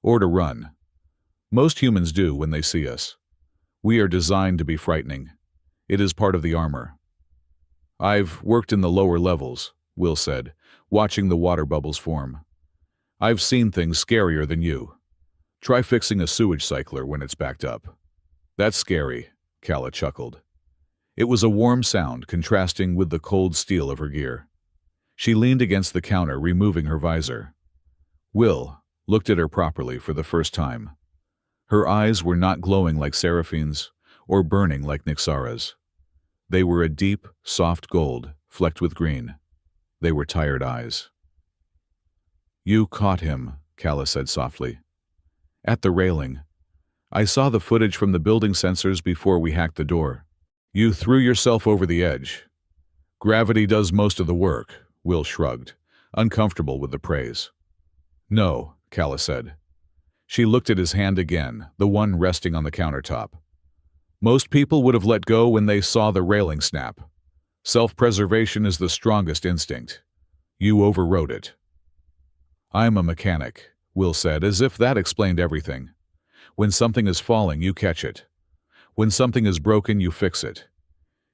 Or to run. Most humans do when they see us. We are designed to be frightening. It is part of the armor. I've worked in the lower levels, Will said, watching the water bubbles form. I've seen things scarier than you. Try fixing a sewage cycler when it's backed up. That's scary, Kala chuckled. It was a warm sound contrasting with the cold steel of her gear. She leaned against the counter, removing her visor. Will looked at her properly for the first time. Her eyes were not glowing like Seraphine's or burning like Nixara's. They were a deep, soft gold, flecked with green. They were tired eyes. You caught him, Kala said softly. At the railing. I saw the footage from the building sensors before we hacked the door. You threw yourself over the edge. Gravity does most of the work, Will shrugged, uncomfortable with the praise. No, Kala said. She looked at his hand again, the one resting on the countertop. Most people would have let go when they saw the railing snap. Self-preservation is the strongest instinct. You overrode it. I'm a mechanic, Will said, as if that explained everything. When something is falling, you catch it. When something is broken, you fix it.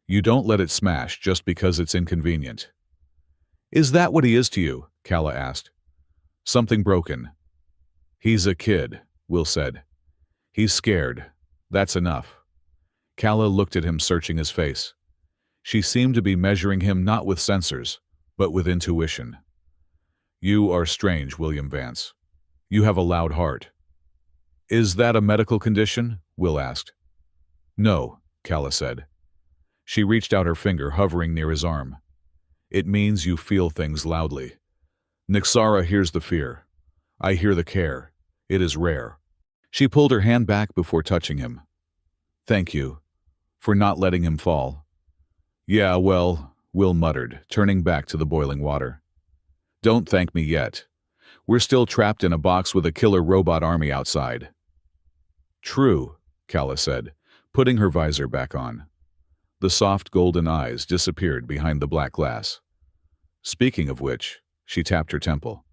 You don't let it smash just because it's inconvenient. Is that what he is to you? Kala asked. Something broken. He's a kid, Will said. He's scared. That's enough. Kala looked at him, searching his face. She seemed to be measuring him not with sensors, but with intuition. You are strange, William Vance. You have a loud heart. Is that a medical condition? Will asked. No, Kala said. She reached out her finger, hovering near his arm. It means you feel things loudly. Nixara hears the fear. I hear the care. It is rare. She pulled her hand back before touching him. Thank you. For not letting him fall. Yeah, well, Will muttered, turning back to the boiling water. Don't thank me yet. We're still trapped in a box with a killer robot army outside. True, Kala said, putting her visor back on. The soft golden eyes disappeared behind the black glass. Speaking of which, she tapped her temple.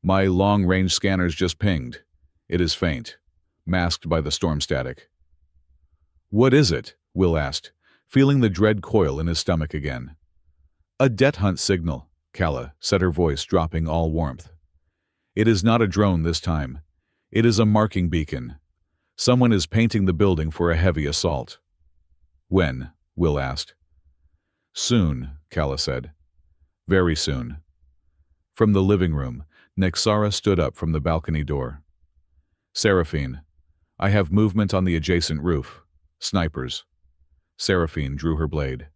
My long-range scanners just pinged. It is faint, masked by the storm static. What is it? Will asked, feeling the dread coil in his stomach again. A death hunt signal, Kala said, her voice dropping all warmth. It is not a drone this time. It is a marking beacon. Someone is painting the building for a heavy assault. When? Will asked. Soon, Calla said. Very soon. From the living room, Nexara stood up from the balcony door. Seraphine, I have movement on the adjacent roof. Snipers. Seraphine drew her blade.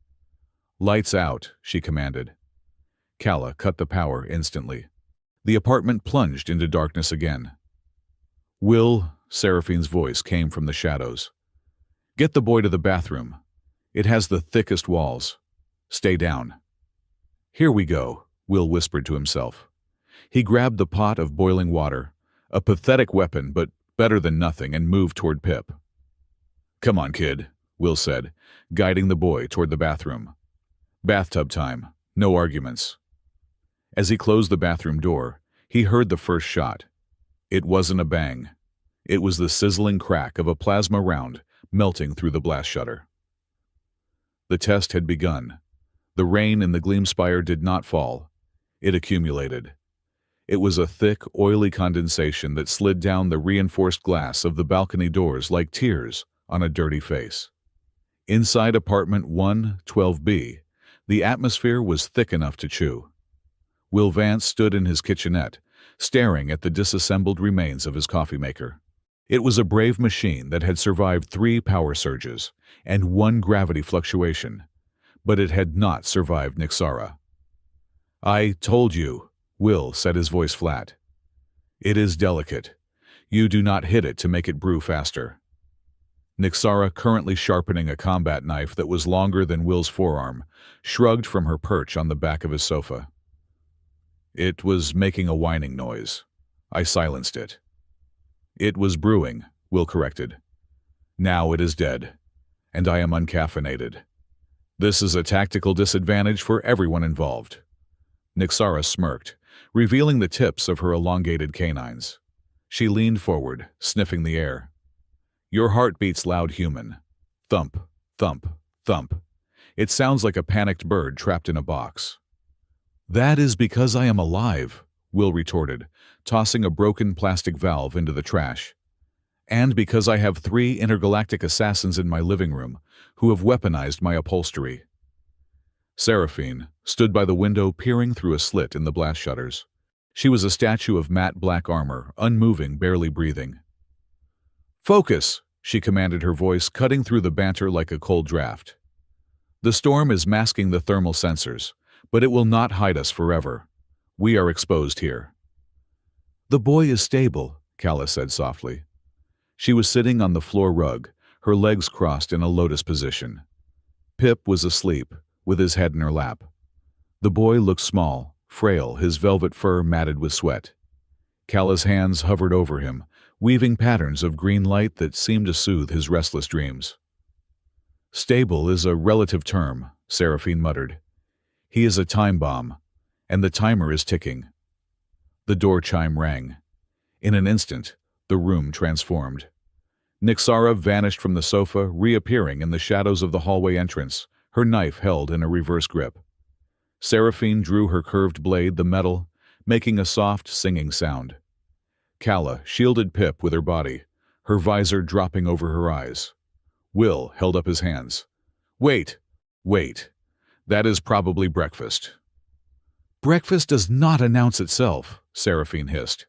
Lights out, she commanded. Calla cut the power instantly. The apartment plunged into darkness again. Will, Seraphine's voice came from the shadows. Get the boy to the bathroom. It has the thickest walls. Stay down. Here we go, Will whispered to himself. He grabbed the pot of boiling water, a pathetic weapon but better than nothing, and moved toward Pip. Come on, kid, Will said, guiding the boy toward the bathroom. Bathtub time, no arguments. As he closed the bathroom door, he heard the first shot. It wasn't a bang. It was the sizzling crack of a plasma round melting through the blast shutter. The test had begun. The rain in the Gleamspire did not fall. It accumulated. It was a thick, oily condensation that slid down the reinforced glass of the balcony doors like tears on a dirty face. Inside apartment 112B, the atmosphere was thick enough to chew. Will Vance stood in his kitchenette, staring at the disassembled remains of his coffee maker. It was a brave machine that had survived 3 power surges and 1 gravity fluctuation, but it had not survived Nexara. I told you, Will said, his voice flat. It is delicate. You do not hit it to make it brew faster. Nexara, currently sharpening a combat knife that was longer than Will's forearm, shrugged from her perch on the back of his sofa. It was making a whining noise. I silenced it. It was brewing, Will corrected. Now it is dead, and I am uncaffeinated. This is a tactical disadvantage for everyone involved. Nexara smirked, revealing the tips of her elongated canines. She leaned forward, sniffing the air. Your heart beats loud, human. Thump, thump, thump. It sounds like a panicked bird trapped in a box. That is because I am alive, Will retorted, tossing a broken plastic valve into the trash. And because I have 3 intergalactic assassins in my living room who have weaponized my upholstery. Seraphine stood by the window, peering through a slit in the blast shutters. She was a statue of matte black armor, unmoving, barely breathing. Focus, she commanded, her voice cutting through the banter like a cold draft. The storm is masking the thermal sensors, but it will not hide us forever. We are exposed here. The boy is stable, Calla said softly. She was sitting on the floor rug, her legs crossed in a lotus position. Pip was asleep, with his head in her lap. The boy looked small, frail, his velvet fur matted with sweat. Calla's hands hovered over him, weaving patterns of green light that seemed to soothe his restless dreams. Stable is a relative term, Seraphine muttered. He is a time bomb, and the timer is ticking. The door chime rang. In an instant, the room transformed. Nexara vanished from the sofa, reappearing in the shadows of the hallway entrance, her knife held in a reverse grip. Seraphine drew her curved blade, the metal, making a soft, singing sound. Calla shielded Pip with her body, her visor dropping over her eyes. Will held up his hands. Wait, wait. That is probably breakfast. Breakfast does not announce itself, Seraphine hissed.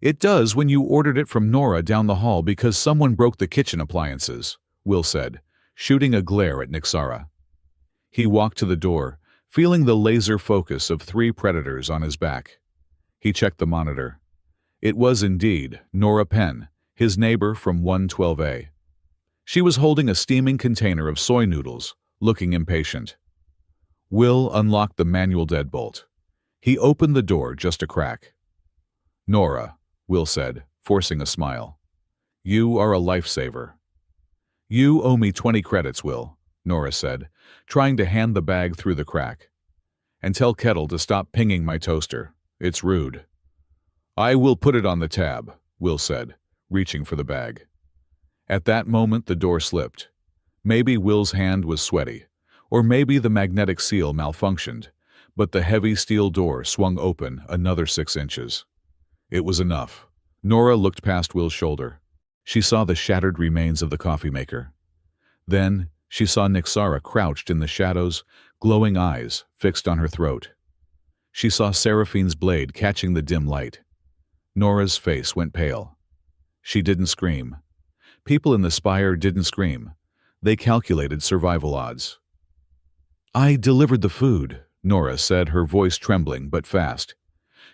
It does when you ordered it from Nora down the hall because someone broke the kitchen appliances, Will said, shooting a glare at Nexara. He walked to the door, feeling the laser focus of 3 predators on his back. He checked the monitor. It was indeed Nora Penn, his neighbor from 112A. She was holding a steaming container of soy noodles, looking impatient. Will unlocked the manual deadbolt. He opened the door just a crack. Nora, Will said, forcing a smile. You are a lifesaver. You owe me 20 credits, Will, Nora said, trying to hand the bag through the crack. And tell Kettle to stop pinging my toaster. It's rude. I will put it on the tab, Will said, reaching for the bag. At that moment the door slipped. Maybe Will's hand was sweaty, or maybe the magnetic seal malfunctioned, but the heavy steel door swung open another 6 inches. It was enough. Nora looked past Will's shoulder. She saw the shattered remains of the coffee maker. Then she saw Nixara crouched in the shadows, glowing eyes fixed on her throat. She saw Seraphine's blade catching the dim light. Nora's face went pale. She didn't scream. People in the spire didn't scream. They calculated survival odds. "I delivered the food," Nora said, her voice trembling but fast.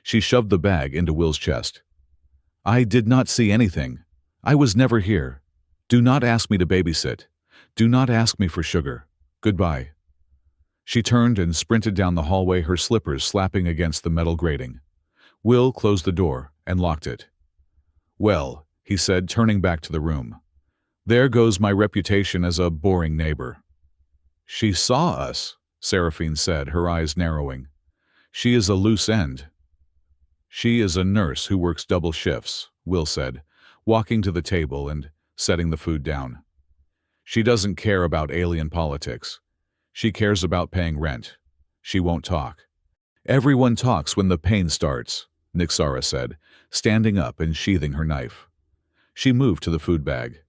She shoved the bag into Will's chest. "I did not see anything. I was never here. Do not ask me to babysit. Do not ask me for sugar. Goodbye." She turned and sprinted down the hallway, her slippers slapping against the metal grating. Will closed the door and locked it. "Well," he said, turning back to the room. "There goes my reputation as a boring neighbor." "She saw us," Seraphine said, her eyes narrowing. "She is a loose end." "She is a nurse who works double shifts," Will said, walking to the table and setting the food down. "She doesn't care about alien politics. She cares about paying rent. She won't talk." "Everyone talks when the pain starts," Nixara said, standing up and sheathing her knife. She moved to the food bag.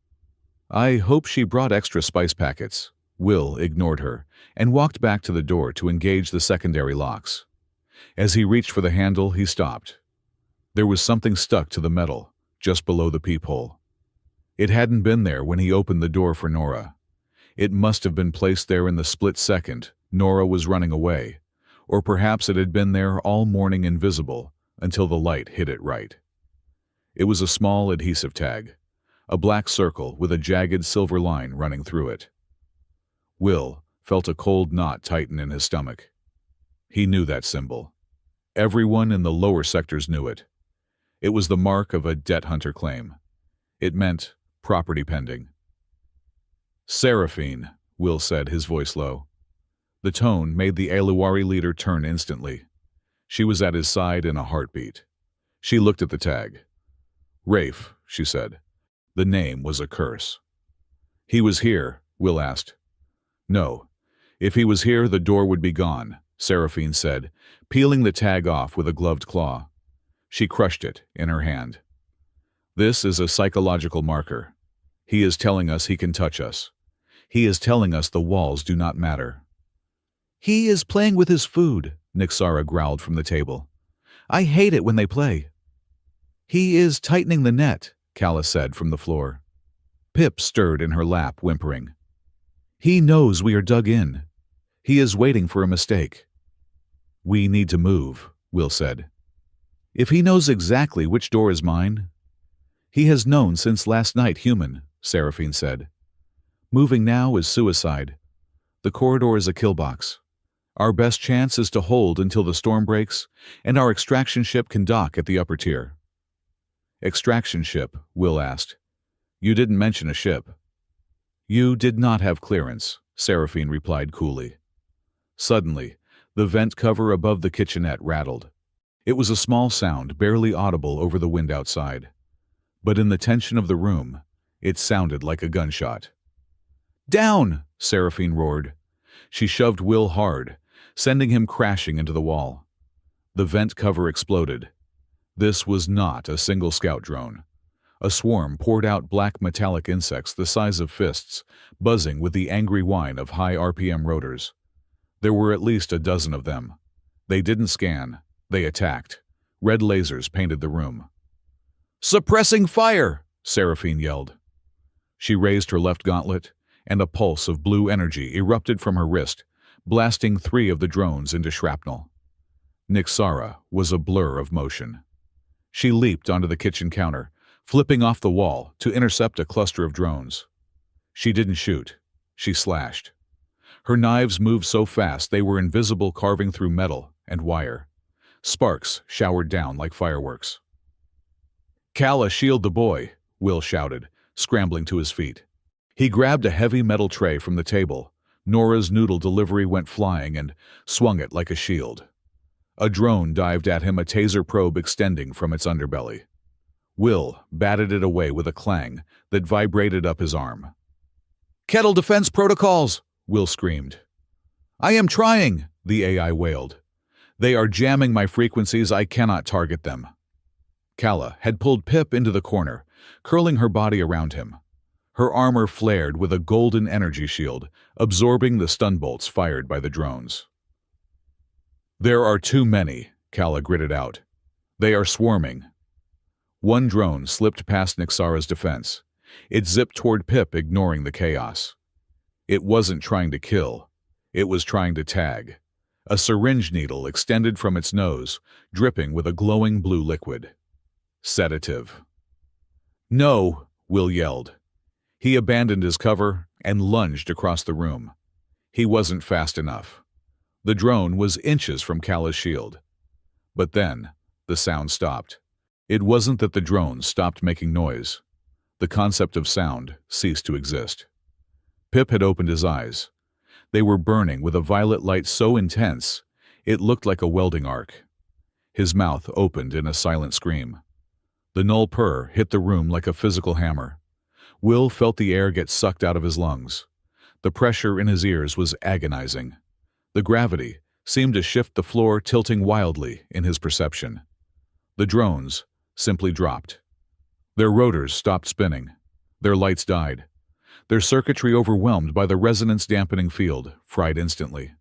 "I hope she brought extra spice packets." Will ignored her and walked back to the door to engage the secondary locks. As he reached for the handle, he stopped. There was something stuck to the metal, just below the peephole. It hadn't been there when he opened the door for Nora. It must have been placed there in the split second Nora was running away, or perhaps it had been there all morning invisible until the light hit it right. It was a small adhesive tag, a black circle with a jagged silver line running through it. Will felt a cold knot tighten in his stomach. He knew that symbol. Everyone in the lower sectors knew it. It was the mark of a debt hunter claim. It meant property pending. "Seraphine," Will said, his voice low. The tone made the Aluwari leader turn instantly. She was at his side in a heartbeat. She looked at the tag. "Rafe," she said. The name was a curse. "He was here?" Will asked. "No. If he was here, the door would be gone," Seraphine said, peeling the tag off with a gloved claw. She crushed it in her hand. "This is a psychological marker. He is telling us he can touch us. He is telling us the walls do not matter." "He is playing with his food," Nixara growled from the table. "I hate it when they play." "He is tightening the net," Calla said from the floor. Pip stirred in her lap, whimpering. "He knows we are dug in. He is waiting for a mistake." "We need to move," Will said. "If he knows exactly which door is mine." "He has known since last night, human," Seraphine said. "Moving now is suicide. The corridor is a kill box. Our best chance is to hold until the storm breaks and our extraction ship can dock at the upper tier." "Extraction ship?" Will asked. "You didn't mention a ship." "You did not have clearance," Seraphine replied coolly. Suddenly, the vent cover above the kitchenette rattled. It was a small sound, barely audible over the wind outside. But in the tension of the room, it sounded like a gunshot. "Down!" Seraphine roared. She shoved Will hard, sending him crashing into the wall. The vent cover exploded. This was not a single scout drone. A swarm poured out black metallic insects the size of fists, buzzing with the angry whine of high RPM rotors. There were at least a dozen of them. They didn't scan. They attacked. Red lasers painted the room. "Suppressing fire!" Seraphine yelled. She raised her left gauntlet, and a pulse of blue energy erupted from her wrist, blasting 3 of the drones into shrapnel. Nixara was a blur of motion. She leaped onto the kitchen counter, flipping off the wall to intercept a cluster of drones. She didn't shoot. She slashed. Her knives moved so fast they were invisible, carving through metal and wire. Sparks showered down like fireworks. "Calla, shield the boy," Will shouted, scrambling to his feet. He grabbed a heavy metal tray from the table. Nora's noodle delivery went flying and swung it like a shield. A drone dived at him, a taser probe extending from its underbelly. Will batted it away with a clang that vibrated up his arm. "Kettle defense protocols!" Will screamed. "I am trying," the AI wailed. "They are jamming my frequencies. I cannot target them." Calla had pulled Pip into the corner, curling her body around him. Her armor flared with a golden energy shield, absorbing the stun bolts fired by the drones. "There are too many," Kala gritted out. "They are swarming." One drone slipped past Nyxara's defense. It zipped toward Pip, ignoring the chaos. It wasn't trying to kill. It was trying to tag. A syringe needle extended from its nose, dripping with a glowing blue liquid. Sedative. "No!" Will yelled. He abandoned his cover and lunged across the room. He wasn't fast enough. The drone was inches from Kala's shield. But then, the sound stopped. It wasn't that the drone stopped making noise. The concept of sound ceased to exist. Pip had opened his eyes. They were burning with a violet light so intense, it looked like a welding arc. His mouth opened in a silent scream. The null purr hit the room like a physical hammer. Will felt the air get sucked out of his lungs. The pressure in his ears was agonizing. The gravity seemed to shift the floor, tilting wildly in his perception. The drones simply dropped. Their rotors stopped spinning. Their lights died. Their circuitry, overwhelmed by the resonance-dampening field, fried instantly.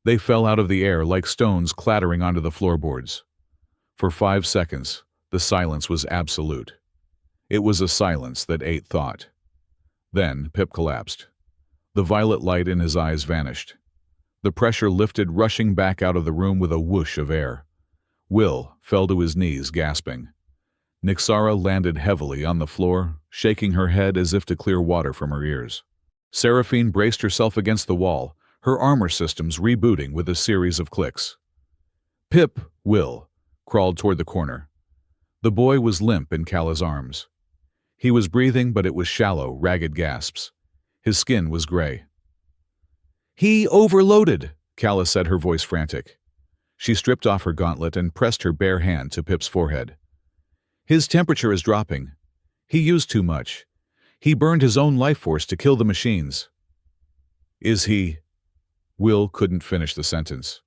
They fell out of the air like stones clattering onto the floorboards. For 5 seconds, the silence was absolute. It was a silence that ate thought. Then Pip collapsed. The violet light in his eyes vanished. The pressure lifted, rushing back out of the room with a whoosh of air. Will fell to his knees, gasping. Nyxara landed heavily on the floor, shaking her head as if to clear water from her ears. Seraphine braced herself against the wall, her armor systems rebooting with a series of clicks. Pip, Will, crawled toward the corner. The boy was limp in Kala's arms. He was breathing, but it was shallow, ragged gasps. His skin was gray. "He overloaded," Kala said, her voice frantic. She stripped off her gauntlet and pressed her bare hand to Pip's forehead. "His temperature is dropping. He used too much. He burned his own life force to kill the machines." "Is he?" Will couldn't finish the sentence.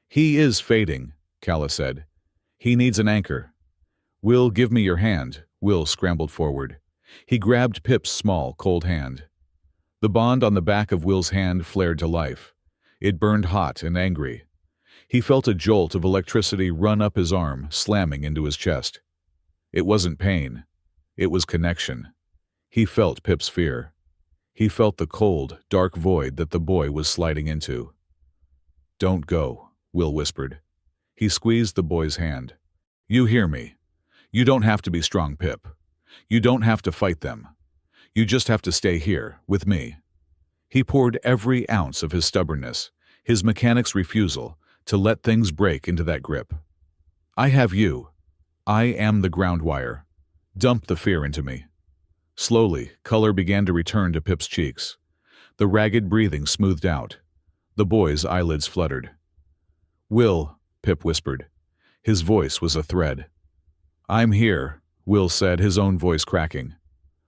"He is fading," Kala said. "He needs an anchor." "Will, give me your hand." Will scrambled forward. He grabbed Pip's small, cold hand. The bond on the back of Will's hand flared to life. It burned hot and angry. He felt a jolt of electricity run up his arm, slamming into his chest. It wasn't pain. It was connection. He felt Pip's fear. He felt the cold, dark void that the boy was sliding into. "Don't go," Will whispered. He squeezed the boy's hand. "You hear me. You don't have to be strong, Pip. You don't have to fight them. You just have to stay here, with me." He poured every ounce of his stubbornness, his mechanic's refusal, to let things break into that grip. "I have you. I am the ground wire. Dump the fear into me." Slowly, color began to return to Pip's cheeks. The ragged breathing smoothed out. The boy's eyelids fluttered. "Will," Pip whispered. His voice was a thread. "I'm here," Will said, his own voice cracking.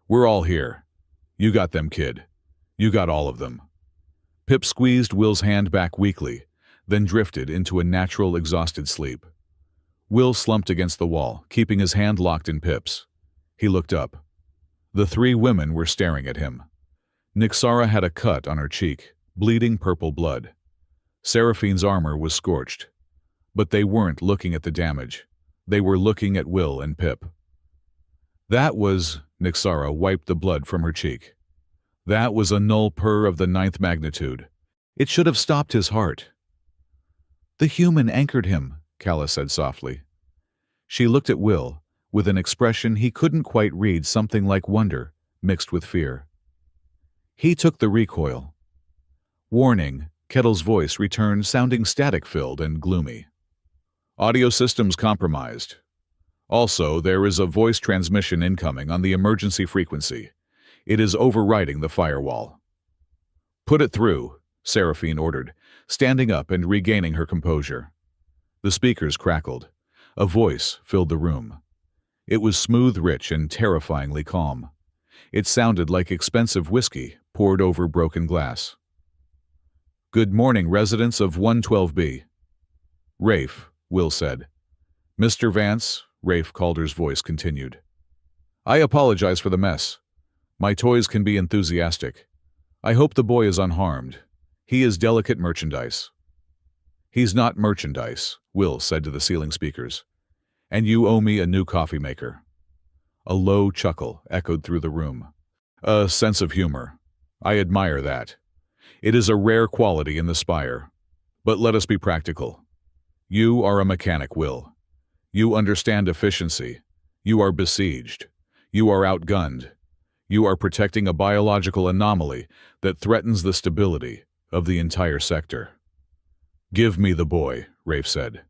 "We're all here. You got them, kid. You got all of them." Pip squeezed Will's hand back weakly, then drifted into a natural, exhausted sleep. Will slumped against the wall, keeping his hand locked in Pip's. He looked up. The 3 women were staring at him. Nyxara had a cut on her cheek, bleeding purple blood. Seraphine's armor was scorched. But they weren't looking at the damage. They were looking at Will and Pip. "That was," Nyxara wiped the blood from her cheek. "That was a null purr of the 9th magnitude. It should have stopped his heart." "The human anchored him," Kala said softly. She looked at Will, with an expression he couldn't quite read, something like wonder, mixed with fear. "He took the recoil." "Warning," Kettle's voice returned, sounding static-filled and gloomy. "Audio systems compromised. Also, there is a voice transmission incoming on the emergency frequency. It is overriding the firewall." "Put it through," Seraphine ordered, standing up and regaining her composure. The speakers crackled. A voice filled the room. It was smooth, rich, and terrifyingly calm. It sounded like expensive whiskey poured over broken glass. "Good morning, residents of 112B. Rafe," Will said. "Mr. Vance," Rafe Calder's voice continued. I apologize for the mess. My toys can be enthusiastic. I hope the boy is unharmed. He is delicate merchandise. He's not merchandise, Will said to the ceiling speakers. And you owe me a new coffee maker. A low chuckle echoed through the room. A sense of humor. I admire that. It is a rare quality in the Spire. But let us be practical. You are a mechanic, Will. You understand efficiency. You are besieged. You are outgunned. You are protecting a biological anomaly that threatens the stability of the entire sector. Give me the boy, Rafe said.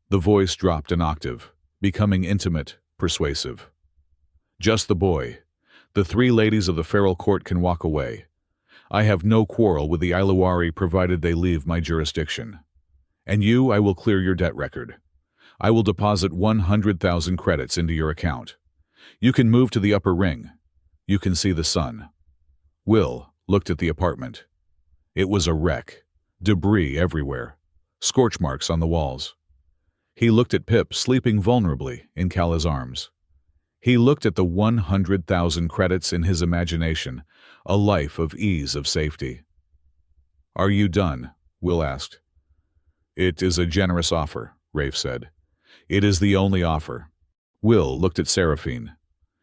The voice dropped an octave, becoming intimate, persuasive. Just the boy. The three ladies of the feral court can walk away. I have no quarrel with the Iluwari provided they leave my jurisdiction. And you, I will clear your debt record. I will deposit 100,000 credits into your account. You can move to the upper ring. You can see the sun. Will looked at the apartment. It was a wreck. Debris everywhere. Scorch marks on the walls. He looked at Pip sleeping vulnerably in Kala's arms. He looked at the 100,000 credits in his imagination, a life of ease of safety. Are you done? Will asked. It is a generous offer, Rafe said. It is the only offer. Will looked at Seraphine.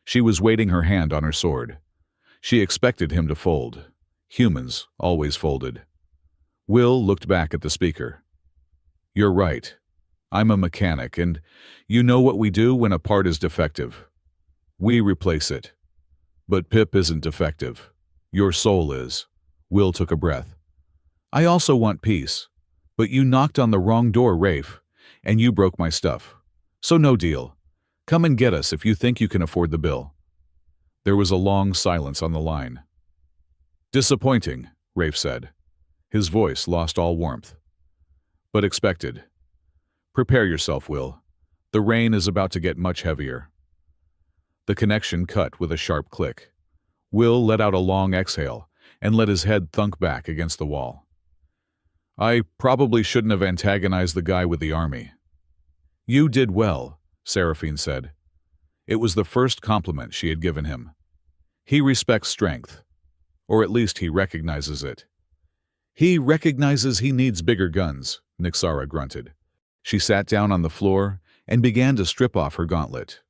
She was waiting her hand on her sword. She expected him to fold. Humans always folded. Will looked back at the speaker. You're right. I'm a mechanic, and you know what we do when a part is defective. We replace it. But Pip isn't defective. Your soul is. Will took a breath. I also want peace. But you knocked on the wrong door, Rafe, and you broke my stuff. So no deal. Come and get us if you think you can afford the bill. There was a long silence on the line. Disappointing, Rafe said. His voice lost all warmth. But expected. Prepare yourself, Will. The rain is about to get much heavier. The connection cut with a sharp click. Will let out a long exhale and let his head thunk back against the wall. I probably shouldn't have antagonized the guy with the army. You did well, Seraphine said. It was the first compliment she had given him. He respects strength, or at least he recognizes it. He recognizes he needs bigger guns, Nixara grunted. She sat down on the floor and began to strip off her gauntlet.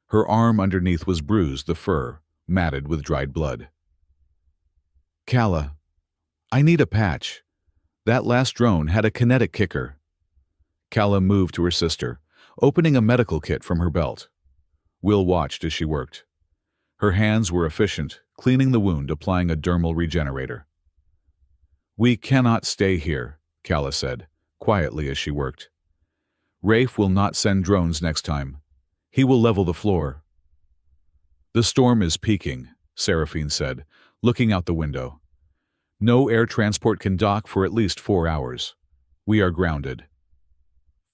Her arm underneath was bruised, the fur matted with dried blood. Kala, I need a patch. That last drone had a kinetic kicker. Kala moved to her sister, opening a medical kit from her belt. Will watched as she worked. Her hands were efficient, cleaning the wound, applying a dermal regenerator. We cannot stay here, Kala said, quietly as she worked. Rafe will not send drones next time. He will level the floor. The storm is peaking, Seraphine said, looking out the window. No air transport can dock for at least 4 hours. We are grounded.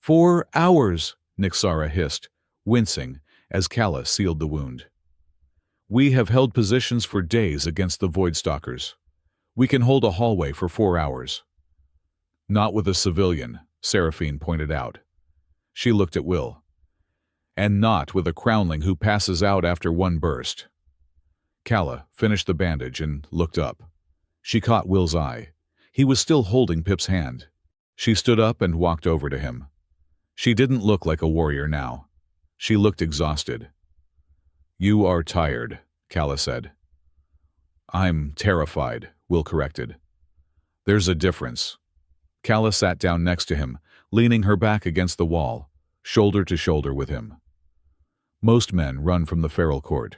4 hours, Nixara hissed, wincing as Kala sealed the wound. We have held positions for days against the Voidstalkers. We can hold a hallway for 4 hours. Not with a civilian, Seraphine pointed out. She looked at Will. And not with a crownling who passes out after one burst. Kala finished the bandage and looked up. She caught Will's eye. He was still holding Pip's hand. She stood up and walked over to him. She didn't look like a warrior now. She looked exhausted. You are tired, Kala said. I'm terrified, Will corrected. There's a difference. Kala sat down next to him, leaning her back against the wall, shoulder to shoulder with him. Most men run from the feral court.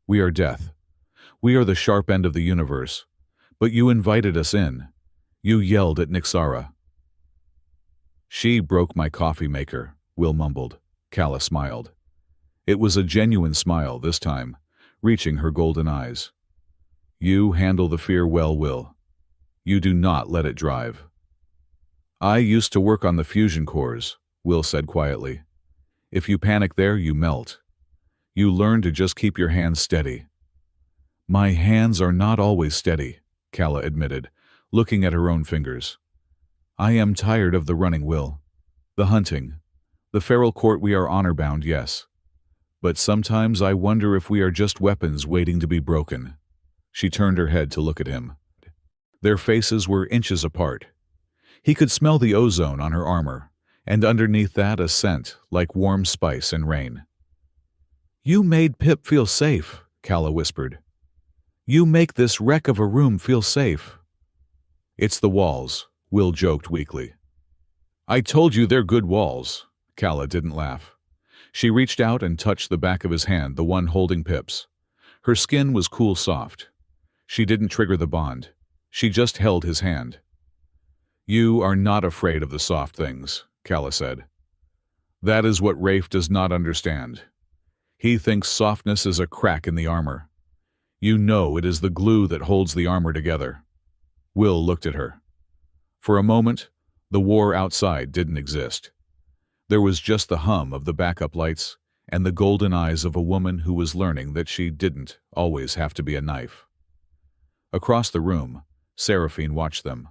We are death. We are the sharp end of the universe. But you invited us in. You yelled at Nixara. She broke my coffee maker, Will mumbled. Kala smiled. It was a genuine smile this time, reaching her golden eyes. You handle the fear well, Will. You do not let it drive. I used to work on the fusion cores, Will said quietly. If you panic there, you melt. You learn to just keep your hands steady. My hands are not always steady, Kala admitted, looking at her own fingers. I am tired of the running, Will. The hunting. The feral court, we are honor-bound, yes. But sometimes I wonder if we are just weapons waiting to be broken. She turned her head to look at him. Their faces were inches apart. He could smell the ozone on her armor, and underneath that a scent like warm spice and rain. "You made Pip feel safe," Calla whispered. "You make this wreck of a room feel safe." "It's the walls," Will joked weakly. "I told you they're good walls." Calla didn't laugh. She reached out and touched the back of his hand, the one holding Pip's. Her skin was cool soft. She didn't trigger the bond. She just held his hand. "You are not afraid of the soft things," Calla said. "That is what Rafe does not understand. He thinks softness is a crack in the armor. You know it is the glue that holds the armor together." Will looked at her. For a moment, the war outside didn't exist. There was just the hum of the backup lights and the golden eyes of a woman who was learning that she didn't always have to be a knife. Across the room, Seraphine watched them.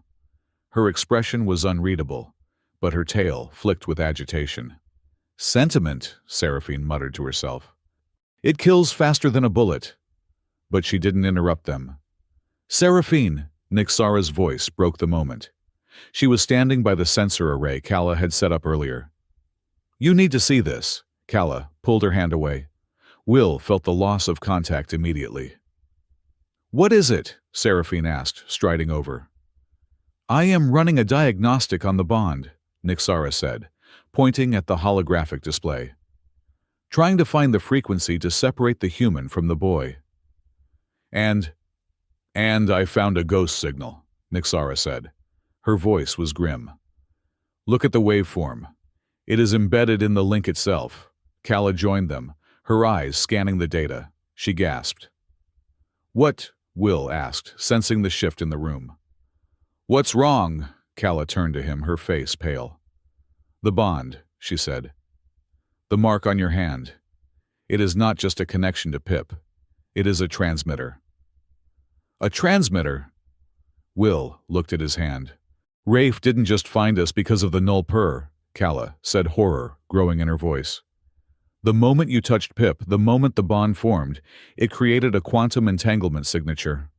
Her expression was unreadable, but her tail flicked with agitation. "Sentiment," Seraphine muttered to herself. "It kills faster than a bullet." But she didn't interrupt them. "Seraphine!" Nixara's voice broke the moment. She was standing by the sensor array Calla had set up earlier. "You need to see this." Calla pulled her hand away. Will felt the loss of contact immediately. "What is it?" Seraphine asked, striding over. "I am running a diagnostic on the bond," Nixara said, pointing at the holographic display. "Trying to find the frequency to separate the human from the boy." And I found a ghost signal," Nixara said. Her voice was grim. "Look at the waveform. It is embedded in the link itself." Calla joined them, her eyes scanning the data. She gasped. "What?" Will asked, sensing the shift in the room. "What's wrong?" Calla turned to him, her face pale. "The bond," she said. "The mark on your hand. It is not just a connection to Pip. It is a transmitter." "A transmitter?" Will looked at his hand. "Rafe didn't just find us because of the null purr," Calla said, horror growing in her voice. "The moment you touched Pip, the moment the bond formed, it created a quantum entanglement signature.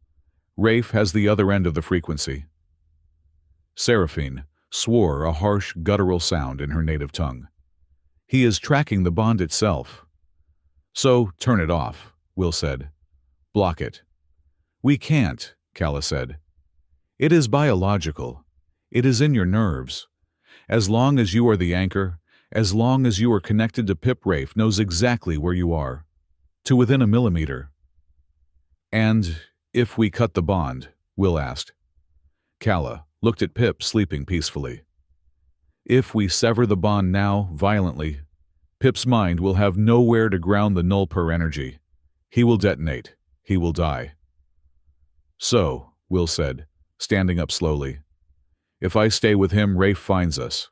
Rafe has the other end of the frequency." Seraphine swore a harsh, guttural sound in her native tongue. "He is tracking the bond itself." "So, turn it off," Will said. "Block it." "We can't," Calla said. "It is biological. It is in your nerves. As long as you are the anchor, as long as you are connected to Pip, Rafe knows exactly where you are. To within a millimeter." "And if we cut the bond?" Will asked. Calla looked at Pip sleeping peacefully. "If we sever the bond now, violently, Pip's mind will have nowhere to ground the null per energy. He will detonate. He will die." "So," Will said, standing up slowly. "If I stay with him, Rafe finds us.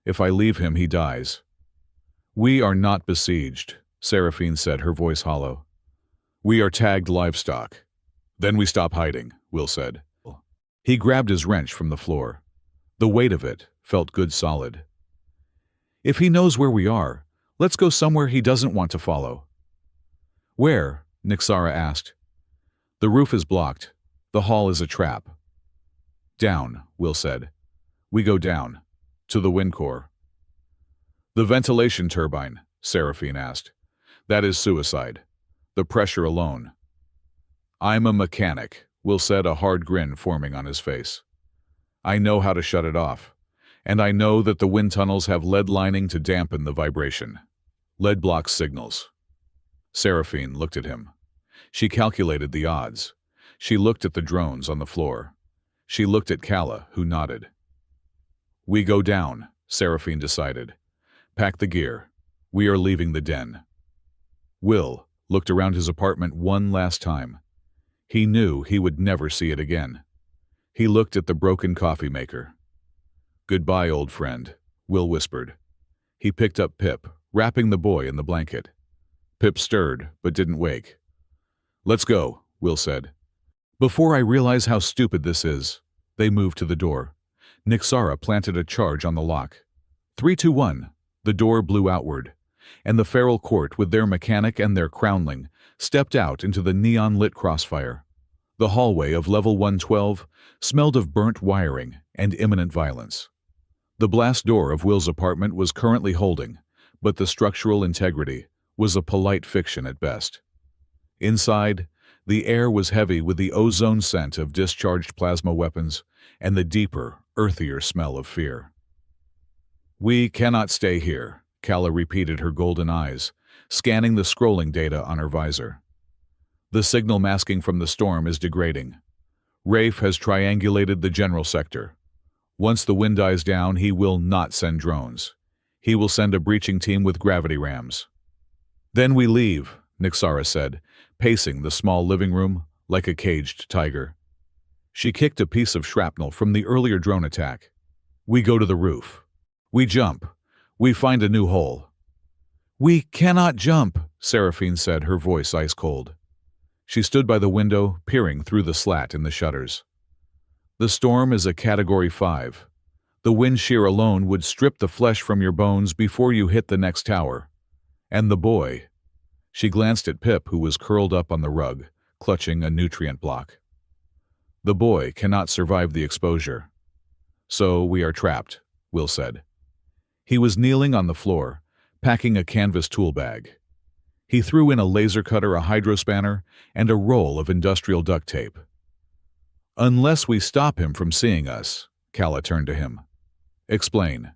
If I leave him, he dies." "We are not besieged," Seraphine said, her voice hollow. "We are tagged livestock. Then we stop hiding," Will said. He grabbed his wrench from the floor. The weight of it felt good solid. "If he knows where we are, let's go somewhere he doesn't want to follow." "Where?" Nixara asked. "The roof is blocked. The hall is a trap." "Down," Will said. "We go down. To the wind core." "The ventilation turbine," Seraphine asked. "That is suicide. The pressure alone." "I'm a mechanic," Will said, a hard grin forming on his face. "I know how to shut it off. And I know that the wind tunnels have lead lining to dampen the vibration. Lead blocks signals." Seraphine looked at him. She calculated the odds. She looked at the drones on the floor. She looked at Calla, who nodded. "We go down," Seraphine decided. "Pack the gear. We are leaving the den." Will looked around his apartment one last time. He knew he would never see it again. He looked at the broken coffee maker. "Goodbye, old friend," Will whispered. He picked up Pip, wrapping the boy in the blanket. Pip stirred, but didn't wake. "Let's go," Will said. "Before I realize how stupid this is." They moved to the door. Nixara planted a charge on the lock. 3, 2, 1. The door blew outward. and the feral court with their mechanic and their crownling stepped out into the neon-lit crossfire. The hallway of level 112 smelled of burnt wiring and imminent violence. The blast door of Will's apartment was currently holding, but the structural integrity was a polite fiction at best. Inside, the air was heavy with the ozone scent of discharged plasma weapons and the deeper, earthier smell of fear. "We cannot stay here," Kala repeated, her golden eyes, scanning the scrolling data on her visor. "The signal masking from the storm is degrading. Rafe has triangulated the general sector. Once the wind dies down, he will not send drones. He will send a breaching team with gravity rams." "Then we leave," Nixara said, pacing the small living room like a caged tiger. She kicked a piece of shrapnel from the earlier drone attack. "We go to the roof. We jump. We find a new hole." "We cannot jump," Seraphine said, her voice ice-cold. She stood by the window, peering through the slat in the shutters. "The storm is a Category 5. The wind shear alone would strip the flesh from your bones before you hit the next tower. And the boy—" She glanced at Pip, who was curled up on the rug, clutching a nutrient block. "The boy cannot survive the exposure. So we are trapped," Will said. He was kneeling on the floor, packing a canvas tool bag. He threw in a laser cutter, a hydrospanner, and a roll of industrial duct tape. "Unless we stop him from seeing us," Kala turned to him. "Explain."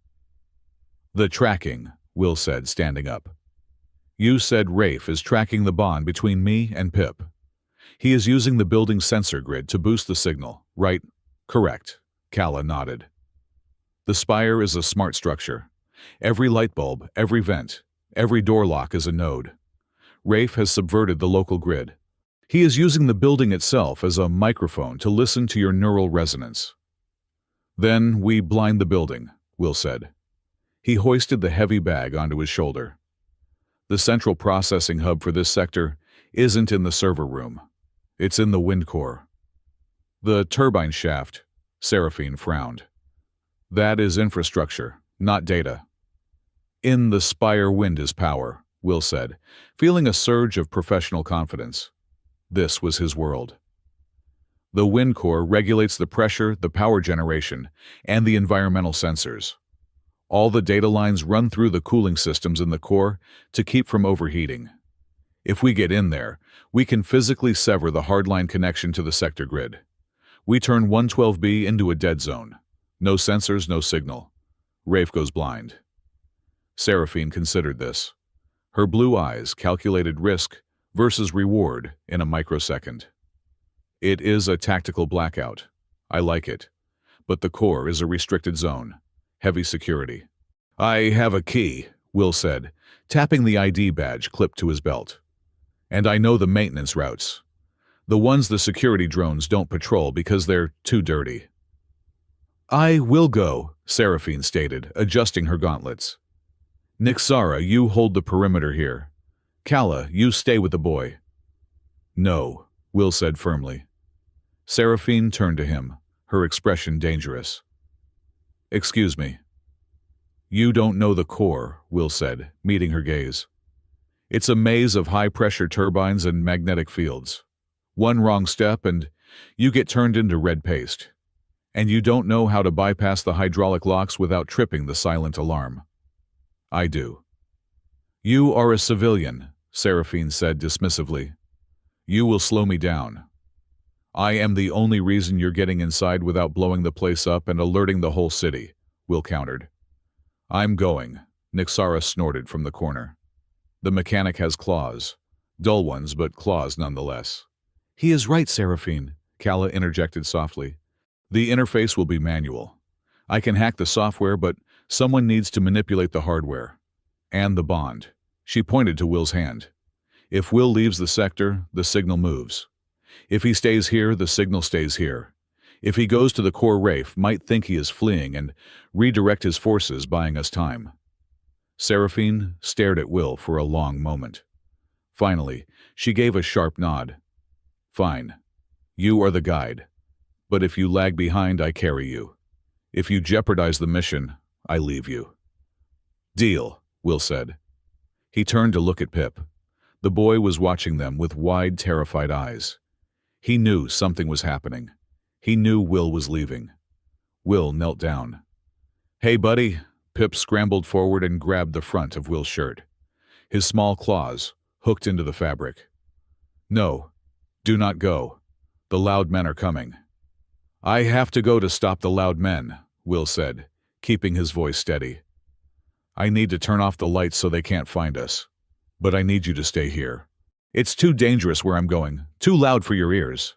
"The tracking," Will said, standing up. "You said Rafe is tracking the bond between me and Pip. He is using the building's sensor grid to boost the signal, right?" "Correct," Kala nodded. "The spire is a smart structure. Every light bulb, every vent, every door lock is a node. Rafe has subverted the local grid. He is using the building itself as a microphone to listen to your neural resonance." "Then we blind the building," Will said. He hoisted the heavy bag onto his shoulder. "The central processing hub for this sector isn't in the server room. It's in the wind core." "The turbine shaft," Seraphine frowned. "That is infrastructure, not data." "In the spire, wind is power," Will said, feeling a surge of professional confidence. This was his world. "The wind core regulates the pressure, the power generation, and the environmental sensors. All the data lines run through the cooling systems in the core to keep from overheating. If we get in there, we can physically sever the hardline connection to the sector grid. We turn 112B into a dead zone. No sensors, no signal. Rafe goes blind." Seraphine considered this. Her blue eyes calculated risk versus reward in a microsecond. "It is a tactical blackout. I like it. But the core is a restricted zone. Heavy security." "I have a key," Will said, tapping the ID badge clipped to his belt. "And I know the maintenance routes. The ones the security drones don't patrol because they're too dirty." "I will go," Seraphine stated, adjusting her gauntlets. "Nixara, you hold the perimeter here. Kala, you stay with the boy." "No," Will said firmly. Seraphine turned to him, her expression dangerous. "Excuse me." "You don't know the core," Will said, meeting her gaze. "It's a maze of high-pressure turbines and magnetic fields. One wrong step and you get turned into red paste. And you don't know how to bypass the hydraulic locks without tripping the silent alarm." "I do." "You are a civilian," Seraphine said dismissively. "You will slow me down. I am the only reason you're getting inside without blowing the place up and alerting the whole city," Will countered. "I'm going," Nixara snorted from the corner. "The mechanic has claws. Dull ones, but claws nonetheless." "He is right, Seraphine," Kala interjected softly. "The interface will be manual. I can hack the software, but someone needs to manipulate the hardware. And the bond." She pointed to Will's hand. "If Will leaves the sector, the signal moves. If he stays here, the signal stays here. If he goes to the core, Rafe might think he is fleeing and redirect his forces, buying us time." Seraphine stared at Will for a long moment. Finally, she gave a sharp nod. "Fine. You are the guide. But if you lag behind, I carry you. If you jeopardize the mission, I leave you." "Deal," Will said. He turned to look at Pip. The boy was watching them with wide, terrified eyes. He knew something was happening. He knew Will was leaving. Will knelt down. "Hey, buddy." Pip scrambled forward and grabbed the front of Will's shirt. His small claws hooked into the fabric. "No, do not go. The loud men are coming." "I have to go to stop the loud men," Will said, keeping his voice steady. "I need to turn off the lights so they can't find us. But I need you to stay here. It's too dangerous where I'm going, too loud for your ears."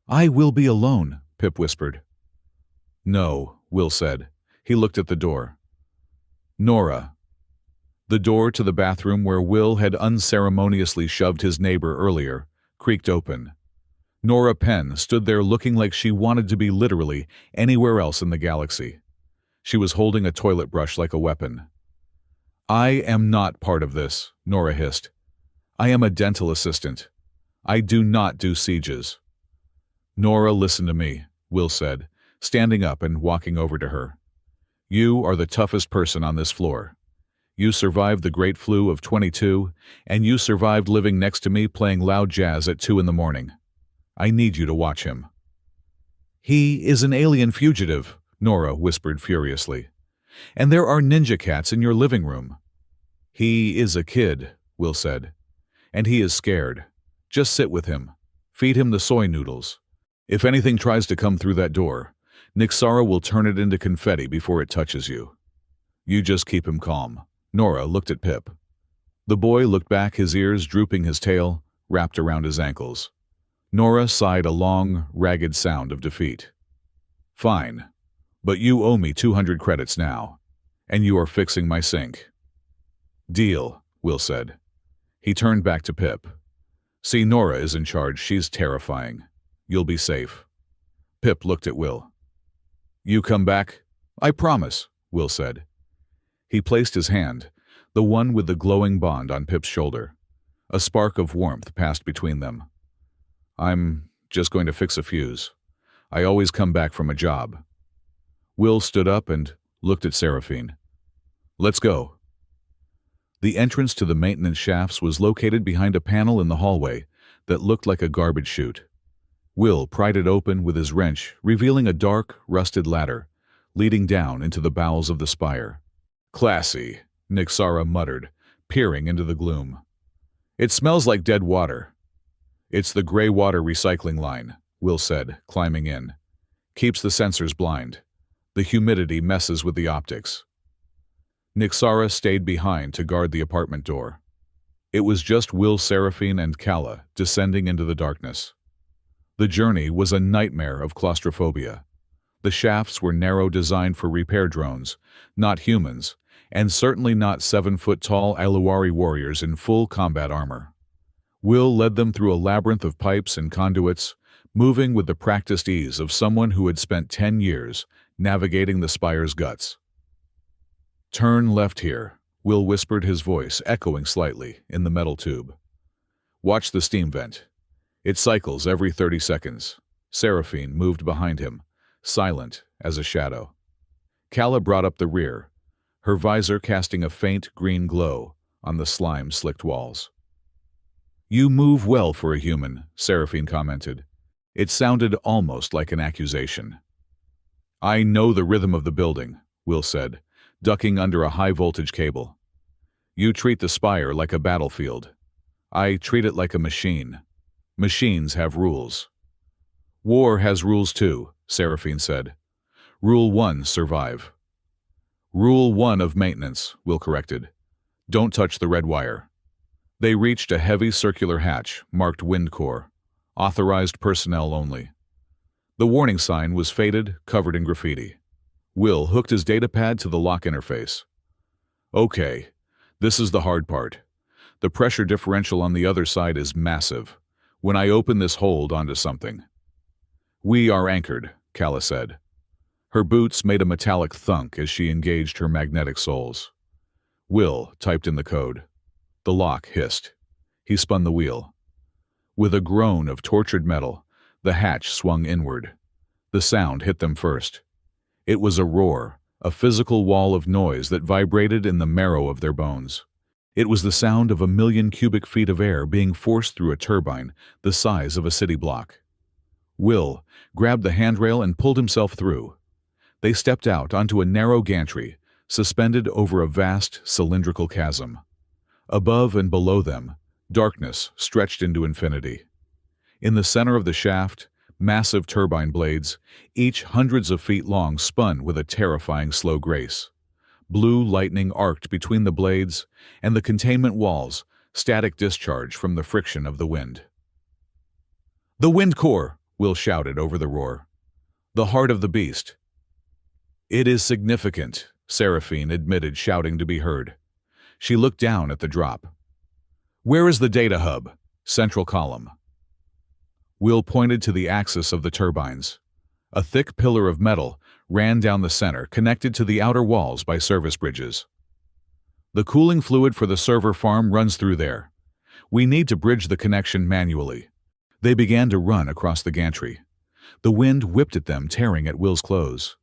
"I will be alone," Pip whispered. "No," Will said. He looked at the door. "Nora." The door to the bathroom where Will had unceremoniously shoved his neighbor earlier creaked open. Nora Penn stood there looking like she wanted to be literally anywhere else in the galaxy. She was holding a toilet brush like a weapon. "I am not part of this," Nora hissed. "I am a dental assistant. I do not do sieges." "Nora, listen to me," Will said, standing up and walking over to her. "You are the toughest person on this floor. You survived the Great Flu of 22, and you survived living next to me playing loud jazz at 2 in the morning. I need you to watch him." "He is an alien fugitive," Nora whispered furiously. "And there are ninja cats in your living room." "He is a kid," Will said. "And he is scared. Just sit with him. Feed him the soy noodles. If anything tries to come through that door, Nixara will turn it into confetti before it touches you. You just keep him calm." Nora looked at Pip. The boy looked back, his ears drooping, his tail wrapped around his ankles. Nora sighed a long, ragged sound of defeat. "Fine. But you owe me 200 credits now. And you are fixing my sink." "Deal," Will said. He turned back to Pip. "See, Nora is in charge. She's terrifying. You'll be safe." Pip looked at Will. "You come back?" "I promise," Will said. He placed his hand, the one with the glowing bond, on Pip's shoulder. A spark of warmth passed between them. "I'm just going to fix a fuse. I always come back from a job." Will stood up and looked at Seraphine. "Let's go." The entrance to the maintenance shafts was located behind a panel in the hallway that looked like a garbage chute. Will pried it open with his wrench, revealing a dark, rusted ladder leading down into the bowels of the spire. "Classy," Nixara muttered, peering into the gloom. "It smells like dead water." "It's the gray water recycling line," Will said, climbing in. "Keeps the sensors blind. The humidity messes with the optics." Nixara stayed behind to guard the apartment door. It was just Will, Seraphine, and Kala descending into the darkness. The journey was a nightmare of claustrophobia. The shafts were narrow, designed for repair drones, not humans, and certainly not 7-foot-tall Aluwari warriors in full combat armor. Will led them through a labyrinth of pipes and conduits, moving with the practiced ease of someone who had spent 10 years navigating the spire's guts. "Turn left here," Will whispered, his voice echoing slightly in the metal tube. "Watch the steam vent. It cycles every 30 seconds. Seraphine moved behind him, silent as a shadow. Kala brought up the rear, her visor casting a faint green glow on the slime-slicked walls. "You move well for a human," Seraphine commented. It sounded almost like an accusation. "I know the rhythm of the building," Will said, ducking under a high-voltage cable. "You treat the spire like a battlefield. I treat it like a machine. Machines have rules." "War has rules too," Seraphine said. "Rule 1, survive." "Rule 1 of maintenance," Will corrected. "Don't touch the red wire." They reached a heavy circular hatch marked Wind Core, authorized personnel only. The warning sign was faded, covered in graffiti. Will hooked his datapad to the lock interface. "Okay, this is the hard part. The pressure differential on the other side is massive. When I open this, hold onto something." "We are anchored," Kala said. Her boots made a metallic thunk as she engaged her magnetic soles. Will typed in the code. The lock hissed. He spun the wheel. With a groan of tortured metal, the hatch swung inward. The sound hit them first. It was a roar, a physical wall of noise that vibrated in the marrow of their bones. It was the sound of 1,000,000 cubic feet of air being forced through a turbine the size of a city block. Will grabbed the handrail and pulled himself through. They stepped out onto a narrow gantry, suspended over a vast cylindrical chasm. Above and below them, darkness stretched into infinity. In the center of the shaft, massive turbine blades, each hundreds of feet long, spun with a terrifying slow grace. Blue lightning arced between the blades, and the containment walls, static discharge from the friction of the wind. "The wind core!" Will shouted over the roar. "The heart of the beast." "It is significant," Seraphine admitted, shouting to be heard. She looked down at the drop. "Where is the data hub?" "Central column." Will pointed to the axis of the turbines. A thick pillar of metal ran down the center, connected to the outer walls by service bridges. "The cooling fluid for the server farm runs through there. We need to bridge the connection manually." They began to run across the gantry. The wind whipped at them, tearing at Will's clothes.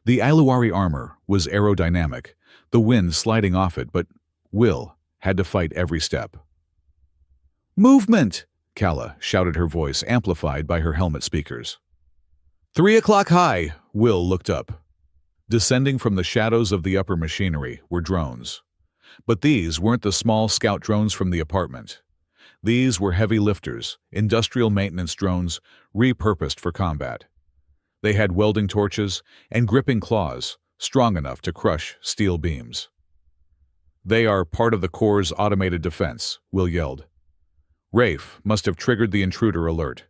The Iluwari armor was aerodynamic, the wind sliding off it, but Will had to fight every step. "Movement!" Kala shouted, her voice amplified by her helmet speakers. 3 o'clock high, Will looked up. Descending from the shadows of the upper machinery were drones. But these weren't the small scout drones from the apartment. These were heavy lifters, industrial maintenance drones repurposed for combat. They had welding torches and gripping claws, strong enough to crush steel beams. "They are part of the Corps' automated defense," Will yelled. "Rafe must have triggered the intruder alert."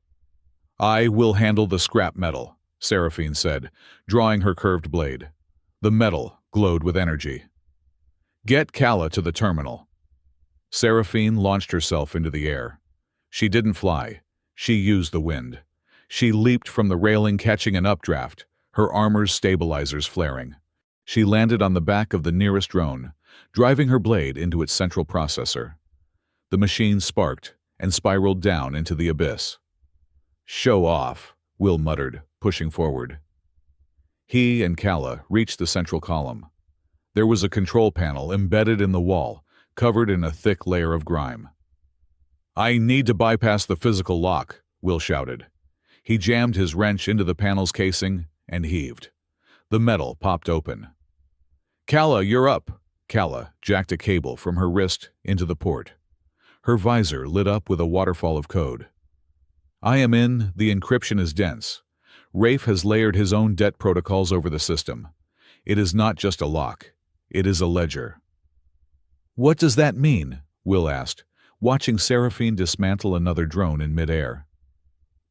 "I will handle the scrap metal," Seraphine said, drawing her curved blade. The metal glowed with energy. "Get Kala to the terminal." Seraphine launched herself into the air. She didn't fly. She used the wind. She leaped from the railing, catching an updraft, her armor's stabilizers flaring. She landed on the back of the nearest drone, driving her blade into its central processor. The machine sparked and spiraled down into the abyss. "Show off," Will muttered, pushing forward. He and Kala reached the central column. There was a control panel embedded in the wall, covered in a thick layer of grime. "I need to bypass the physical lock," Will shouted. He jammed his wrench into the panel's casing and heaved. The metal popped open. "Kala, you're up!" Kala jacked a cable from her wrist into the port. Her visor lit up with a waterfall of code. "I am in. The encryption is dense. Rafe has layered his own debt protocols over the system. It is not just a lock. It is a ledger." "What does that mean?" Will asked, watching Seraphine dismantle another drone in midair.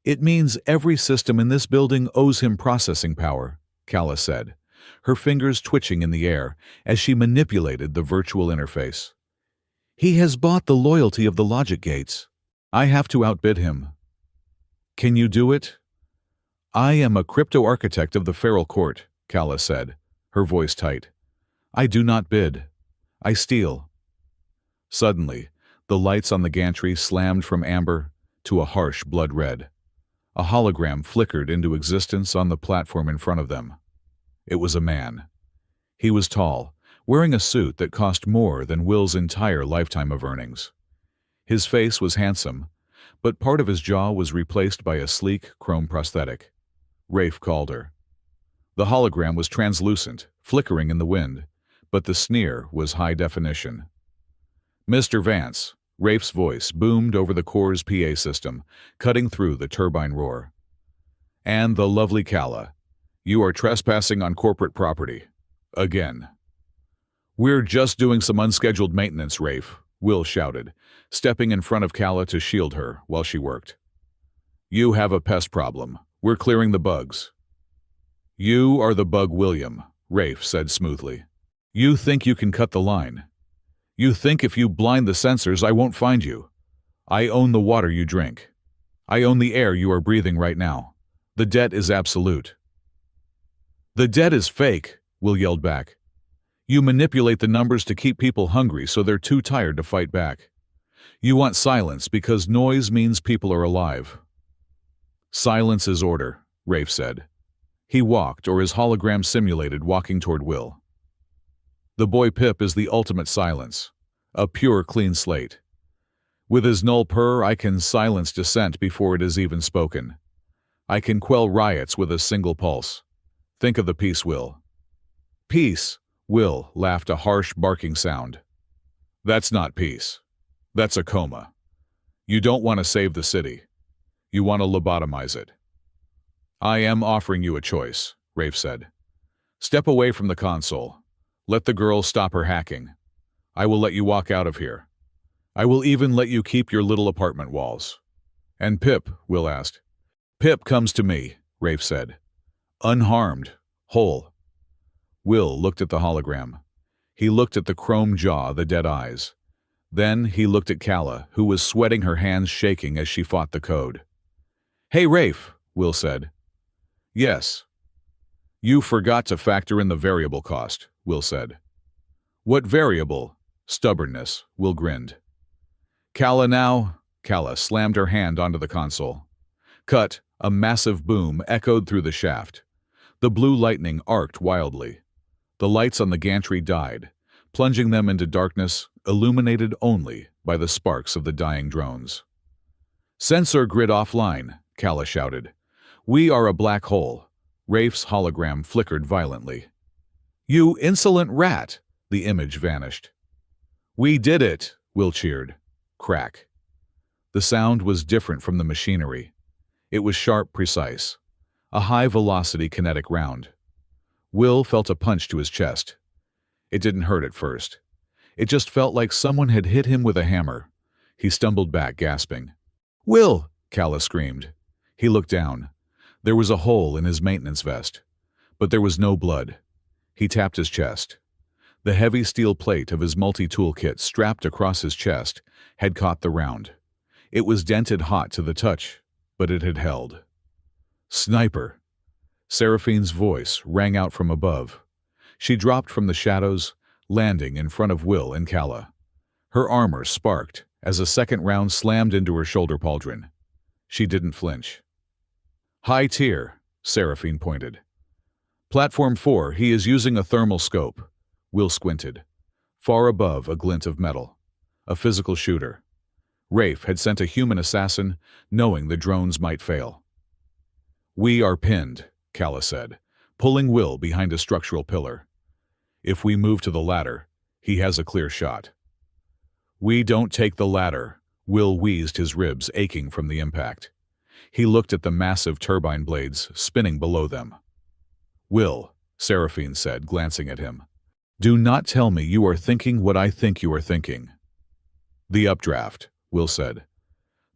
"It means every system in this building owes him processing power," Kala said, her fingers twitching in the air as she manipulated the virtual interface. "He has bought the loyalty of the logic gates. I have to outbid him." "Can you do it?" "I am a crypto-architect of the Feral Court," Kala said, her voice tight. "I do not bid. I steal." Suddenly, the lights on the gantry slammed from amber to a harsh blood red. A hologram flickered into existence on the platform in front of them. It was a man. He was tall, wearing a suit that cost more than Will's entire lifetime of earnings. His face was handsome, but part of his jaw was replaced by a sleek chrome prosthetic. Rafe called her. The hologram was translucent, flickering in the wind, but the sneer was high definition. "Mr. Vance," Rafe's voice boomed over the Corps' PA system, cutting through the turbine roar. "And the lovely Kala, you are trespassing on corporate property. Again." "We're just doing some unscheduled maintenance, Rafe," Will shouted, stepping in front of Kala to shield her while she worked. "You have a pest problem. We're clearing the bugs." "You are the bug, William," Rafe said smoothly. "You think you can cut the line. You think if you blind the sensors I won't find you. I own the water you drink. I own the air you are breathing right now. The debt is absolute." "The debt is fake," Will yelled back. "You manipulate the numbers to keep people hungry so they're too tired to fight back. You want silence because noise means people are alive." "Silence is order," Rafe said. He walked, or his hologram simulated walking toward Will. "The boy Pip is the ultimate silence. A pure, clean slate. With his null purr, I can silence dissent before it is even spoken. I can quell riots with a single pulse. Think of the peace, Will. Peace, Will laughed, a harsh, barking sound. That's not peace. That's a coma. You don't want to save the city. You want to lobotomize it. I am offering you a choice, Rafe said. Step away from the console. Let the girl stop her hacking. I will let you walk out of here. I will even let you keep your little apartment walls. And Pip, Will asked. Pip comes to me, Rafe said. Unharmed, whole. Will looked at the hologram. He looked at the chrome jaw, the dead eyes. Then he looked at Calla, who was sweating, her hands shaking as she fought the code. Hey, Rafe, Will said. Yes. You forgot to factor in the variable cost, Will said. What variable? Stubbornness, Will grinned. Calla now? Calla slammed her hand onto the console. Cut, a massive boom echoed through the shaft. The blue lightning arced wildly. The lights on the gantry died, plunging them into darkness, illuminated only by the sparks of the dying drones. Sensor grid offline, Calla shouted. We are a black hole. Rafe's hologram flickered violently. You insolent rat! The image vanished. We did it, Will cheered. Crack. The sound was different from the machinery. It was sharp, precise. A high-velocity kinetic round. Will felt a punch to his chest. It didn't hurt at first. It just felt like someone had hit him with a hammer. He stumbled back, gasping. Will! Calla screamed. He looked down. There was a hole in his maintenance vest. But there was no blood. He tapped his chest. The heavy steel plate of his multi-tool kit strapped across his chest had caught the round. It was dented hot to the touch, but it had held. Sniper! Seraphine's voice rang out from above. She dropped from the shadows, landing in front of Will and Calla. Her armor sparked as a second round slammed into her shoulder pauldron. She didn't flinch. High tier, Seraphine pointed. Platform 4, he is using a thermal scope. Will squinted. Far above, a glint of metal. A physical shooter. Rafe had sent a human assassin, knowing the drones might fail. We are pinned, Calla said, pulling Will behind a structural pillar. If we move to the ladder, he has a clear shot. We don't take the ladder, Will wheezed, his ribs aching from the impact. He looked at the massive turbine blades spinning below them. Will, Seraphine said, glancing at him. Do not tell me you are thinking what I think you are thinking. The updraft, Will said.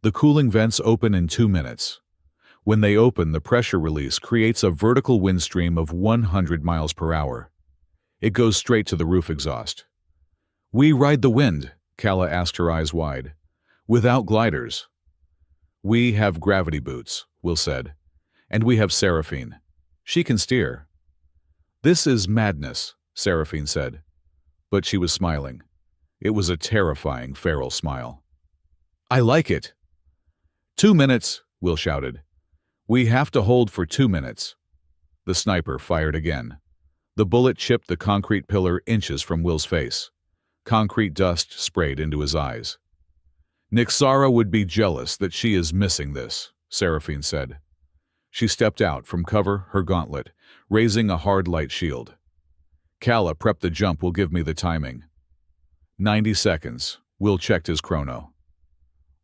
The cooling vents open in 2 minutes. When they open, the pressure release creates a vertical wind stream of 100 miles per hour. It goes straight to the roof exhaust. We ride the wind, Calla asked, her eyes wide. Without gliders. We have gravity boots, Will said. And we have Seraphine. She can steer. This is madness, Seraphine said. But she was smiling. It was a terrifying, feral smile. I like it. 2 minutes, Will shouted. We have to hold for 2 minutes. The sniper fired again. The bullet chipped the concrete pillar inches from Will's face. Concrete dust sprayed into his eyes. Nixara would be jealous that she is missing this, Seraphine said. She stepped out from cover, her gauntlet, raising a hard light shield. Calla, prep the jump, will give me the timing. 90 seconds. Will checked his chrono.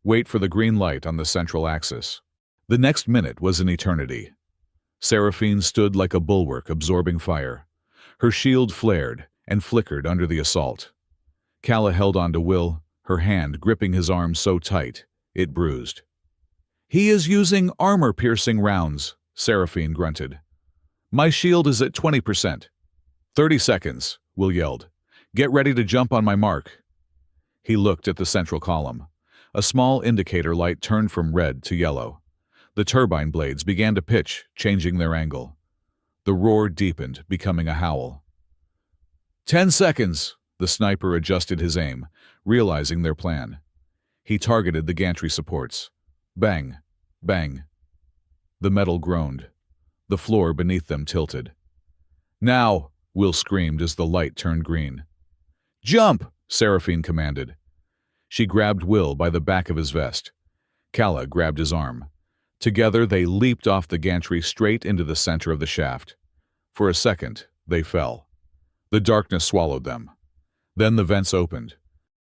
Wait for the green light on the central axis. The next minute was an eternity. Seraphine stood like a bulwark absorbing fire. Her shield flared and flickered under the assault. Calla held on to Will, her hand gripping his arm so tight it bruised. He is using armor-piercing rounds, Seraphine grunted. My shield is at 20%. 30 seconds, Will yelled. Get ready to jump on my mark. He looked at the central column. A small indicator light turned from red to yellow. The turbine blades began to pitch, changing their angle. The roar deepened, becoming a howl. 10 seconds! The sniper adjusted his aim, realizing their plan. He targeted the gantry supports. Bang! Bang! The metal groaned. The floor beneath them tilted. Now! Will screamed as the light turned green. Jump! Seraphine commanded. She grabbed Will by the back of his vest. Calla grabbed his arm. Together they leaped off the gantry straight into the center of the shaft. For a second, they fell. The darkness swallowed them. Then the vents opened.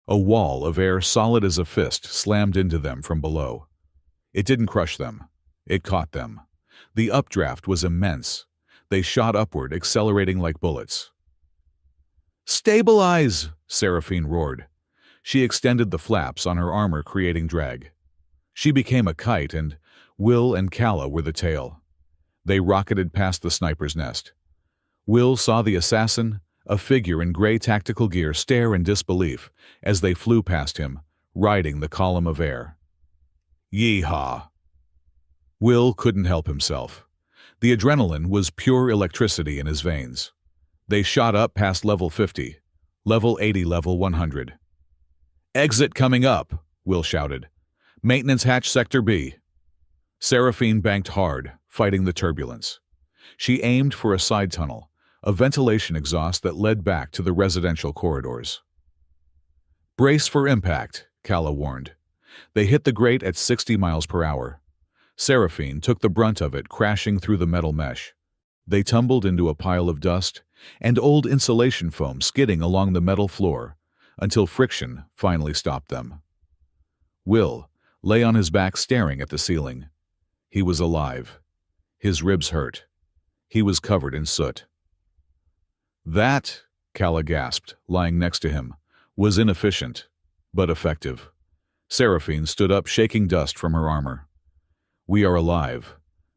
A wall of air solid as a fist slammed into them from below. It didn't crush them. It caught them. The updraft was immense. They shot upward, accelerating like bullets. "Stabilize!" Seraphine roared. She extended the flaps on her armor, creating drag. She became a kite, and Will and Calla were the tail. They rocketed past the sniper's nest. Will saw the assassin, a figure in gray tactical gear, stare in disbelief as they flew past him, riding the column of air. Yeehaw! Will couldn't help himself. The adrenaline was pure electricity in his veins. They shot up past level 50, level 80, level 100. "Exit coming up," Will shouted. "Maintenance hatch sector B." Seraphine banked hard, fighting the turbulence. She aimed for a side tunnel, a ventilation exhaust that led back to the residential corridors. "Brace for impact," Calla warned. They hit the grate at 60 miles per hour. Seraphine took the brunt of it, crashing through the metal mesh. They tumbled into a pile of dust and old insulation foam skidding along the metal floor until friction finally stopped them. Will lay on his back staring at the ceiling. He was alive. His ribs hurt. He was covered in soot. "That," Calla gasped, lying next to him, "was inefficient, but effective." Seraphine stood up, shaking dust from her armor. "We are alive.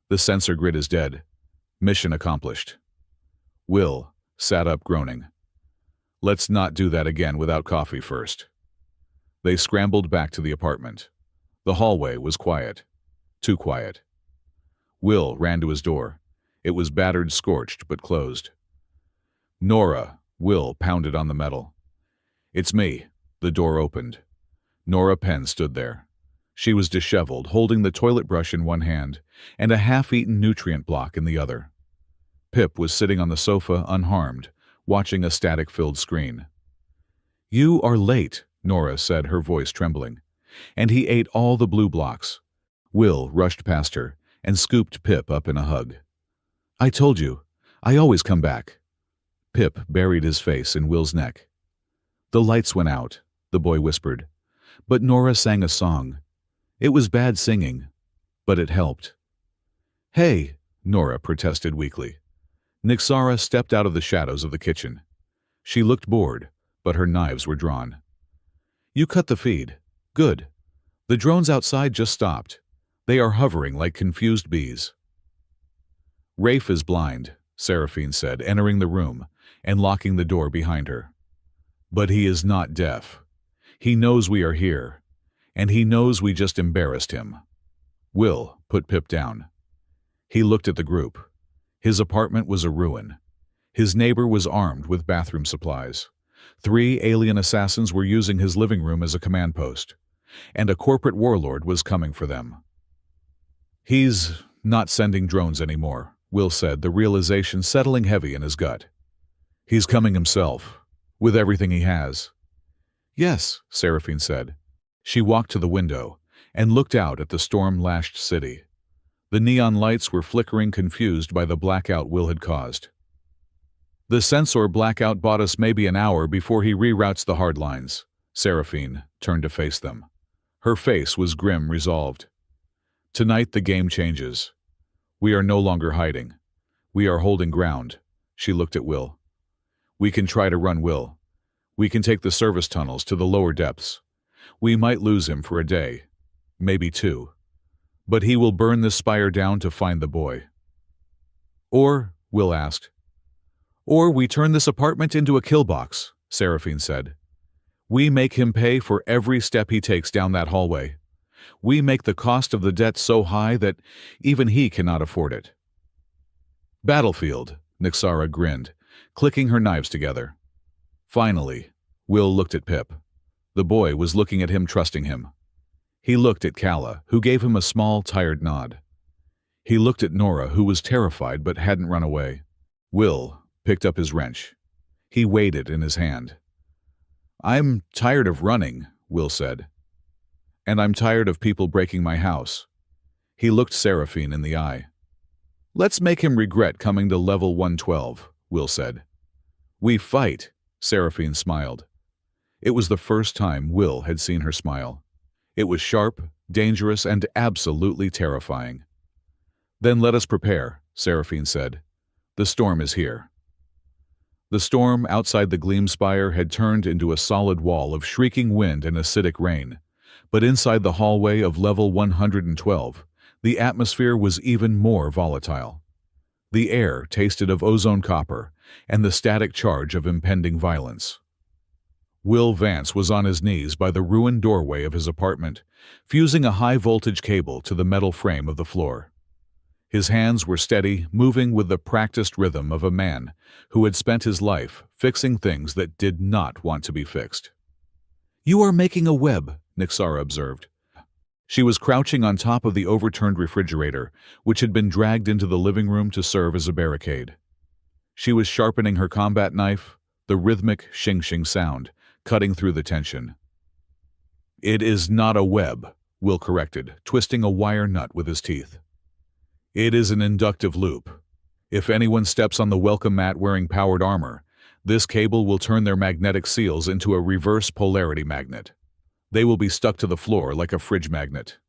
The sensor grid is dead. Mission accomplished." Will sat up, groaning. "Let's not do that again without coffee first." They scrambled back to the apartment. The hallway was quiet. Too quiet. Will ran to his door. It was battered, scorched, but closed. "Nora," Will pounded on the metal. "It's me." The door opened. Nora Penn stood there. She was disheveled, holding the toilet brush in one hand and a half-eaten nutrient block in the other. Pip was sitting on the sofa, unharmed, watching a static-filled screen. "You are late," Nora said, her voice trembling. "And he ate all the blue blocks." Will rushed past her and scooped Pip up in a hug. "I told you. I always come back." Pip buried his face in Will's neck. "The lights went out," the boy whispered. But Nora sang a song. It was bad singing, but it helped. "Hey," Nora protested weakly. Nixara stepped out of the shadows of the kitchen. She looked bored, but her knives were drawn. "You cut the feed. Good. The drones outside just stopped. They are hovering like confused bees." "Rafe is blind," Seraphine said, entering the room and locking the door behind her. "But he is not deaf. He knows we are here, and he knows we just embarrassed him." Will put Pip down. He looked at the group. His apartment was a ruin. His neighbor was armed with bathroom supplies. 3 alien assassins were using his living room as a command post, and a corporate warlord was coming for them. "He's not sending drones anymore," Will said, the realization settling heavy in his gut. "He's coming himself, with everything he has." "Yes," Seraphine said. She walked to the window and looked out at the storm-lashed city. The neon lights were flickering, confused by the blackout Will had caused. "The sensor blackout bought us maybe an hour before he reroutes the hard lines." Seraphine turned to face them. Her face was grim, resolved. "Tonight the game changes. We are no longer hiding. We are holding ground." She looked at Will. "We can try to run Will. We can take the service tunnels to the lower depths. We might lose him for a day, maybe 2. But he will burn this spire down to find the boy." "Or," Will asked. "Or we turn this apartment into a kill box," Seraphine said. "We make him pay for every step he takes down that hallway. We make the cost of the debt so high that even he cannot afford it." "Battlefield," Nixara grinned, clicking her knives together. Finally, Will looked at Pip. The boy was looking at him, trusting him. He looked at Calla, who gave him a small, tired nod. He looked at Nora, who was terrified but hadn't run away. Will picked up his wrench. He weighed it in his hand. I'm tired of running, Will said. And I'm tired of people breaking my house. He looked Seraphine in the eye. Let's make him regret coming to level 112, Will said. We fight, Seraphine smiled. It was the first time Will had seen her smile. It was sharp, dangerous, and absolutely terrifying. Then let us prepare, Seraphine said. The storm is here. The storm outside the Gleam Spire had turned into a solid wall of shrieking wind and acidic rain. But inside the hallway of level 112, the atmosphere was even more volatile. The air tasted of ozone copper and the static charge of impending violence. Will Vance was on his knees by the ruined doorway of his apartment, fusing a high-voltage cable to the metal frame of the floor. His hands were steady, moving with the practiced rhythm of a man who had spent his life fixing things that did not want to be fixed. You are making a web, Nixara observed. She was crouching on top of the overturned refrigerator, which had been dragged into the living room to serve as a barricade. She was sharpening her combat knife, the rhythmic shing-shing sound, cutting through the tension. It is not a web, Will corrected, twisting a wire nut with his teeth. It is an inductive loop. If anyone steps on the welcome mat wearing powered armor, this cable will turn their magnetic seals into a reverse polarity magnet. They will be stuck to the floor like a fridge magnet.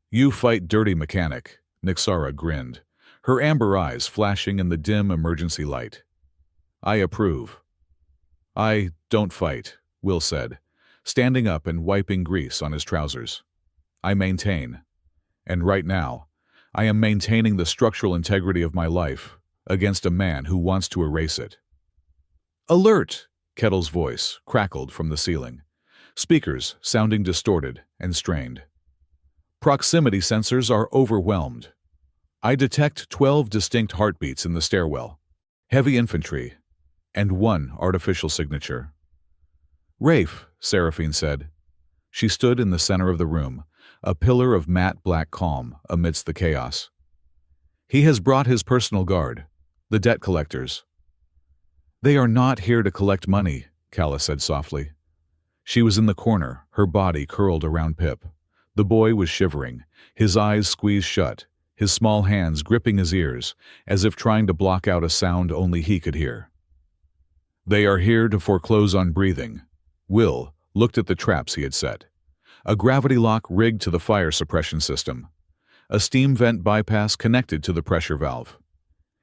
You fight dirty mechanic, Nixara grinned, her amber eyes flashing in the dim emergency light. I approve. I don't fight, Will said, standing up and wiping grease on his trousers. I maintain. And right now, I am maintaining the structural integrity of my life against a man who wants to erase it. Alert! Kettle's voice crackled from the ceiling, speakers sounding distorted and strained. Proximity sensors are overwhelmed. I detect 12 distinct heartbeats in the stairwell, heavy infantry, and one artificial signature. Rafe, Seraphine said. She stood in the center of the room, a pillar of matte black calm amidst the chaos. He has brought his personal guard, the debt collectors. They are not here to collect money, Calla said softly. She was in the corner, her body curled around Pip. The boy was shivering, his eyes squeezed shut, his small hands gripping his ears, as if trying to block out a sound only he could hear. They are here to foreclose on breathing. Will looked at the traps he had set. A gravity lock rigged to the fire suppression system. A steam vent bypass connected to the pressure valve.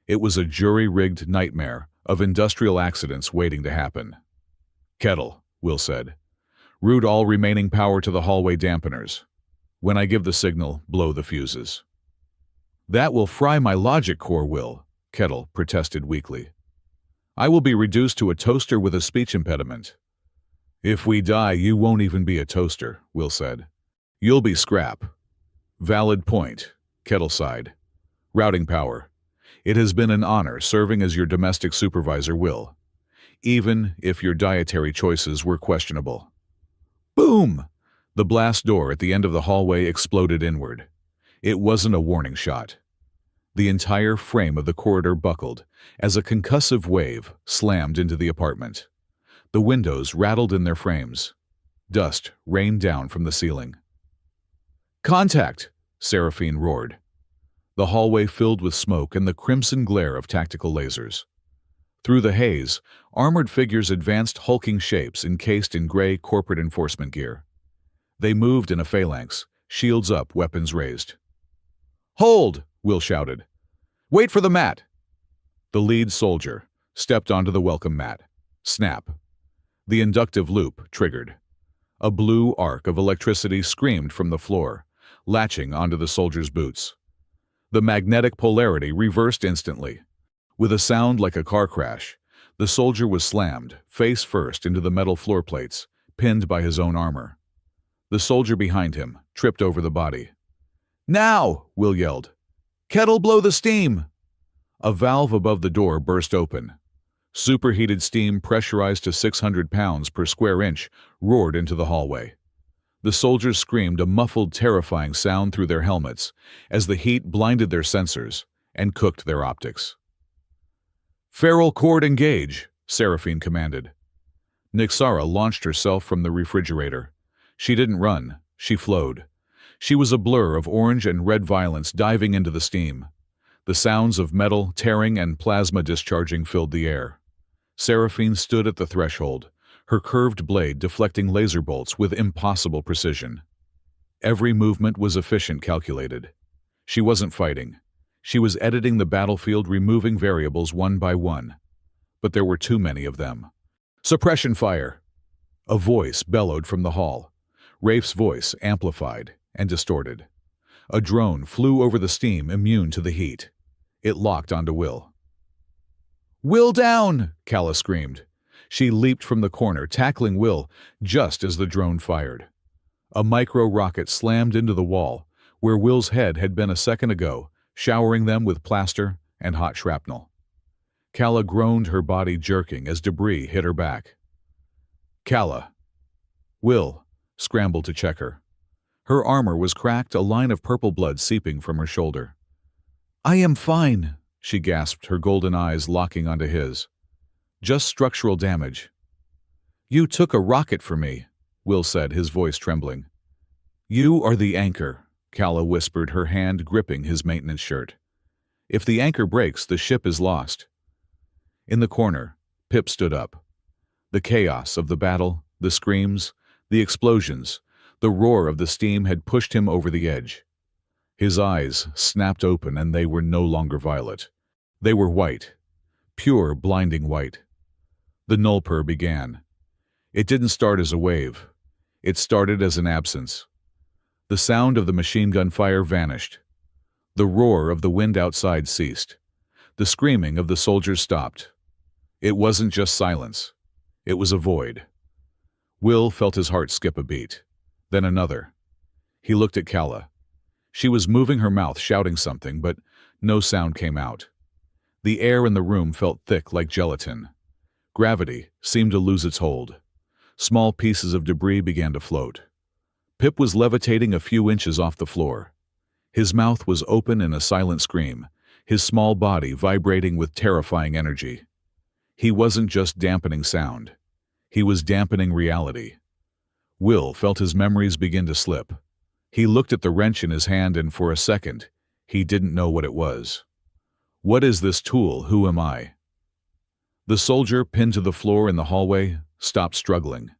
It was a jury-rigged nightmare of industrial accidents waiting to happen. Kettle, Will said. Route all remaining power to the hallway dampeners. When I give the signal, blow the fuses. That will fry my logic core, Will, Kettle protested weakly. I will be reduced to a toaster with a speech impediment. If we die, you won't even be a toaster, Will said. You'll be scrap. Valid point, Kettle sighed. Routing power. It has been an honor serving as your domestic supervisor, Will, even if your dietary choices were questionable. Boom! The blast door at the end of the hallway exploded inward. It wasn't a warning shot. The entire frame of the corridor buckled as a concussive wave slammed into the apartment. The windows rattled in their frames. Dust rained down from the ceiling. Contact! Seraphine roared. The hallway filled with smoke and the crimson glare of tactical lasers. Through the haze, armored figures advanced hulking shapes encased in gray corporate enforcement gear. They moved in a phalanx, shields up, weapons raised. Hold! Will shouted. Wait for the mat! The lead soldier stepped onto the welcome mat. Snap. The inductive loop triggered. A blue arc of electricity screamed from the floor, latching onto the soldier's boots. The magnetic polarity reversed instantly. With a sound like a car crash, the soldier was slammed, face first, into the metal floor plates, pinned by his own armor. The soldier behind him tripped over the body. Now! Will yelled. Kettle, blow the steam! A valve above the door burst open. Superheated steam, pressurized to 600 pounds per square inch, roared into the hallway. The soldiers screamed a muffled, terrifying sound through their helmets as the heat blinded their sensors and cooked their optics. Feral cord engage, Seraphine commanded. Nixara launched herself from the refrigerator. She didn't run, she flowed. She was a blur of orange and red violence diving into the steam. The sounds of metal tearing and plasma discharging filled the air. Seraphine stood at the threshold, her curved blade deflecting laser bolts with impossible precision. Every movement was efficient, calculated. She wasn't fighting. She was editing the battlefield, removing variables one by one. But there were too many of them. Suppression fire! A voice bellowed from the hall. Rafe's voice, amplified and distorted. A drone flew over the steam, immune to the heat. It locked onto Will. "Will down!" Calla screamed. She leaped from the corner, tackling Will just as the drone fired. A micro-rocket slammed into the wall, where Will's head had been a second ago, showering them with plaster and hot shrapnel. Calla groaned, her body jerking as debris hit her back. "Calla!" Will scrambled to check her. Her armor was cracked, a line of purple blood seeping from her shoulder. "I am fine," she gasped, her golden eyes locking onto his. "Just structural damage." "You took a rocket for me," Will said, his voice trembling. "You are the anchor," Calla whispered, her hand gripping his maintenance shirt. "If the anchor breaks, the ship is lost." In the corner, Pip stood up. The chaos of the battle, the screams, the explosions, the roar of the steam had pushed him over the edge. His eyes snapped open, and they were no longer violet. They were white, pure, blinding white. The Nullpur began. It didn't start as a wave. It started as an absence. The sound of the machine gun fire vanished. The roar of the wind outside ceased. The screaming of the soldiers stopped. It wasn't just silence. It was a void. Will felt his heart skip a beat, then another. He looked at Calla. She was moving her mouth, shouting something, but no sound came out. The air in the room felt thick like gelatin. Gravity seemed to lose its hold. Small pieces of debris began to float. Pip was levitating a few inches off the floor. His mouth was open in a silent scream, his small body vibrating with terrifying energy. He wasn't just dampening sound. He was dampening reality. Will felt his memories begin to slip. He looked at the wrench in his hand, and for a second, he didn't know what it was. What is this tool? Who am I? The soldier, pinned to the floor in the hallway, stopped struggling.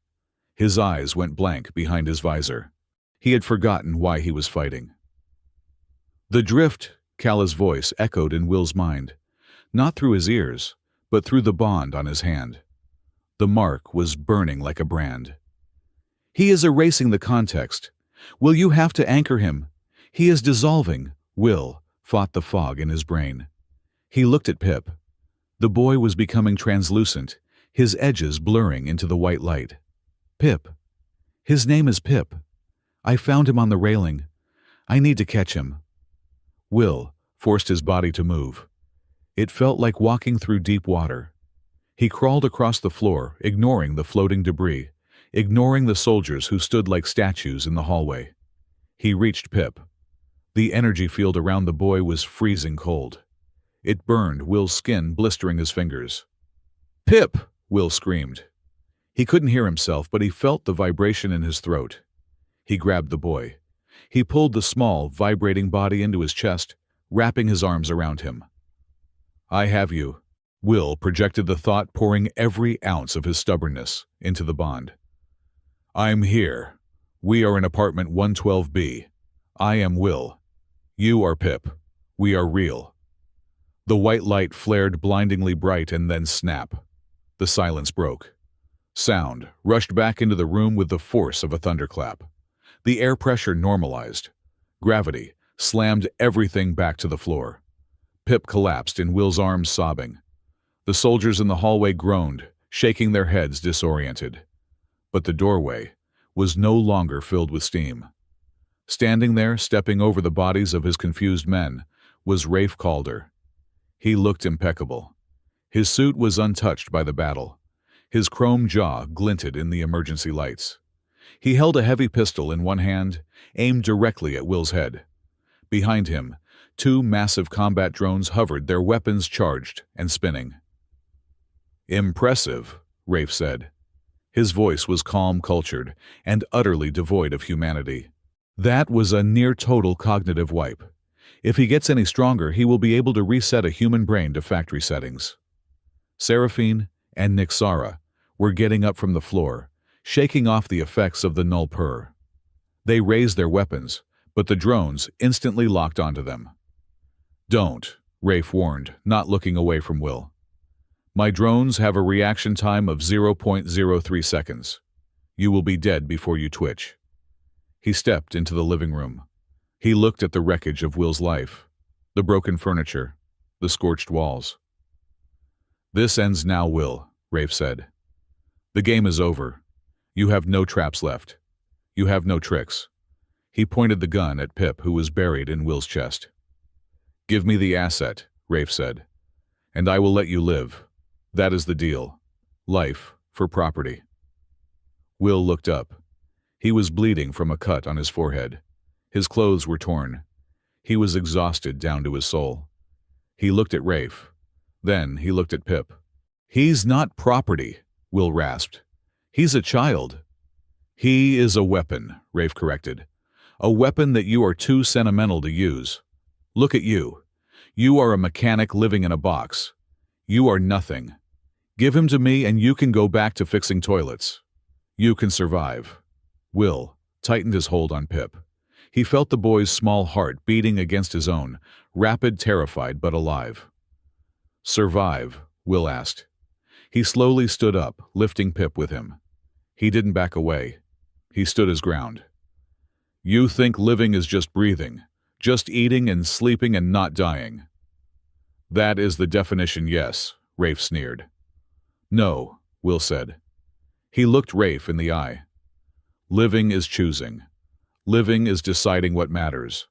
His eyes went blank behind his visor. He had forgotten why he was fighting. The drift, Calla's voice echoed in Will's mind, not through his ears, but through the bond on his hand. The mark was burning like a brand. He is erasing the context. Will you have to anchor him? He is dissolving. Will fought the fog in his brain. He looked at Pip. The boy was becoming translucent, his edges blurring into the white light. Pip. His name is Pip. I found him on the railing. I need to catch him. Will forced his body to move. It felt like walking through deep water. He crawled across the floor, ignoring the floating debris, ignoring the soldiers who stood like statues in the hallway. He reached Pip. The energy field around the boy was freezing cold. It burned Will's skin, blistering his fingers. "Pip!" Will screamed. He couldn't hear himself, but he felt the vibration in his throat. He grabbed the boy. He pulled the small, vibrating body into his chest, wrapping his arms around him. "I have you." Will projected the thought, pouring every ounce of his stubbornness into the bond. "I'm here. We are in apartment 112B. I am Will. You are Pip. We are real." The white light flared blindingly bright, and then snap. The silence broke. Sound rushed back into the room with the force of a thunderclap. The air pressure normalized. Gravity slammed everything back to the floor. Pip collapsed in Will's arms, sobbing. The soldiers in the hallway groaned, shaking their heads, disoriented. But the doorway was no longer filled with steam. Standing there, stepping over the bodies of his confused men, was Rafe Calder. He looked impeccable. His suit was untouched by the battle. His chrome jaw glinted in the emergency lights. He held a heavy pistol in one hand, aimed directly at Will's head. Behind him, two massive combat drones hovered, their weapons charged and spinning. "Impressive," Rafe said. His voice was calm, cultured, and utterly devoid of humanity. That was a near-total cognitive wipe. If he gets any stronger, he will be able to reset a human brain to factory settings. Seraphine and Nixara were getting up from the floor, shaking off the effects of the null purr. They raised their weapons, but the drones instantly locked onto them. "Don't," Rafe warned, not looking away from Will. "My drones have a reaction time of 0.03 seconds. You will be dead before you twitch." He stepped into the living room. He looked at the wreckage of Will's life, the broken furniture, the scorched walls. "This ends now, Will," Rafe said. "The game is over. You have no traps left. You have no tricks." He pointed the gun at Pip, who was buried in Will's chest. "Give me the asset," Rafe said, "and I will let you live. That is the deal. Life for property." Will looked up. He was bleeding from a cut on his forehead. His clothes were torn. He was exhausted down to his soul. He looked at Rafe. Then he looked at Pip. "He's not property," Will rasped. "He's a child." "He is a weapon," Rafe corrected. "A weapon that you are too sentimental to use. Look at you. You are a mechanic living in a box. You are nothing. Give him to me and you can go back to fixing toilets. You can survive." Will tightened his hold on Pip. He felt the boy's small heart beating against his own, rapid, terrified, but alive. "Survive?" Will asked. He slowly stood up, lifting Pip with him. He didn't back away. He stood his ground. "You think living is just breathing, just eating and sleeping and not dying?" "That is the definition, yes," Rafe sneered. "No," Will said. He looked Rafe in the eye. "Living is choosing. Living is deciding what matters.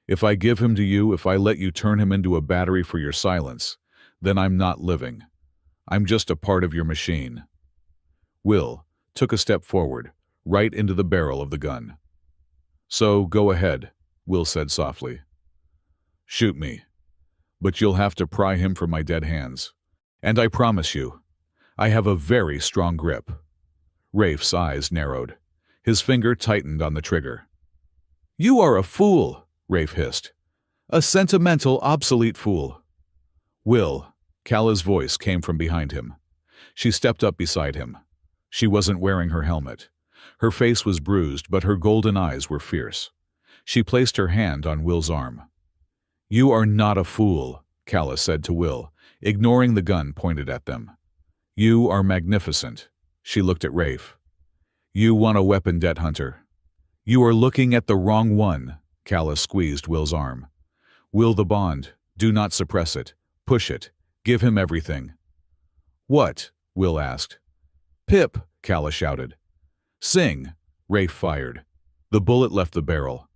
If I give him to you, if I let you turn him into a battery for your silence, then I'm not living. I'm just a part of your machine." Will took a step forward, right into the barrel of the gun. "So go ahead," Will said softly. "Shoot me. But you'll have to pry him from my dead hands. And I promise you, I have a very strong grip." Rafe's eyes narrowed. His finger tightened on the trigger. "You are a fool," Rafe hissed. "A sentimental, obsolete fool." "Will," Kala's voice came from behind him. She stepped up beside him. She wasn't wearing her helmet. Her face was bruised, but her golden eyes were fierce. She placed her hand on Will's arm. "You are not a fool," Kala said to Will, ignoring the gun pointed at them. "You are magnificent." She looked at Rafe. "You want a weapon, debt hunter." "You are looking at the wrong one," Kala squeezed Will's arm. "Will the bond. Do not suppress it. Push it. Give him everything." "What?" Will asked. "Pip," Kala shouted. "Sing," Rafe fired. The bullet left the barrel,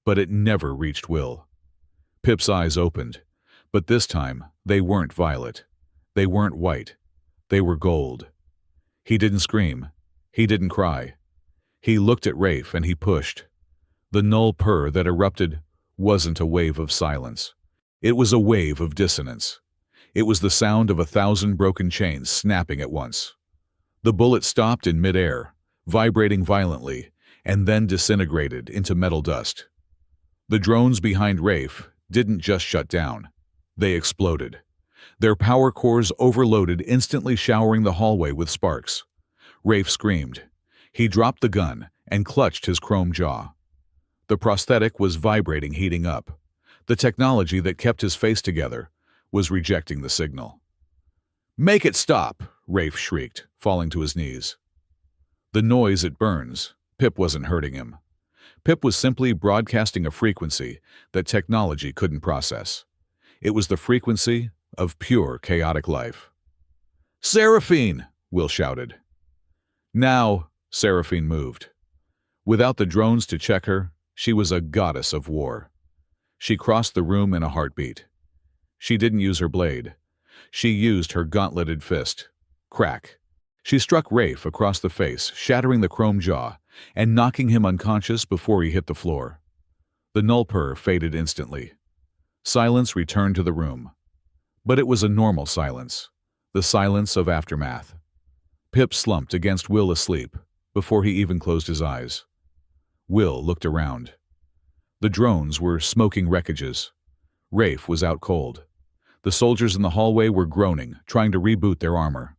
but it never reached Will. Pip's eyes opened, but this time they weren't violet. They weren't white. They were gold. He didn't scream. He didn't cry. He looked at Rafe and he pushed. The null purr that erupted wasn't a wave of silence. It was a wave of dissonance. It was the sound of 1,000 broken chains snapping at once. The bullet stopped in midair, vibrating violently, and then disintegrated into metal dust. The drones behind Rafe didn't just shut down. They exploded. Their power cores overloaded, instantly showering the hallway with sparks. Rafe screamed. He dropped the gun and clutched his chrome jaw. The prosthetic was vibrating, heating up. The technology that kept his face together was rejecting the signal. "Make it stop!" Rafe shrieked, falling to his knees. The noise, it burns. Pip wasn't hurting him. Pip was simply broadcasting a frequency that technology couldn't process. It was the frequency of pure chaotic life. "Seraphine!" Will shouted. Now, Seraphine moved. Without the drones to check her, she was a goddess of war. She crossed the room in a heartbeat. She didn't use her blade. She used her gauntleted fist. Crack. She struck Rafe across the face, shattering the chrome jaw and knocking him unconscious before he hit the floor. The null purr faded instantly. Silence returned to the room. But it was a normal silence, the silence of aftermath. Pip slumped against Will asleep, before he even closed his eyes. Will looked around. The drones were smoking wreckages. Rafe was out cold. The soldiers in the hallway were groaning, trying to reboot their armor.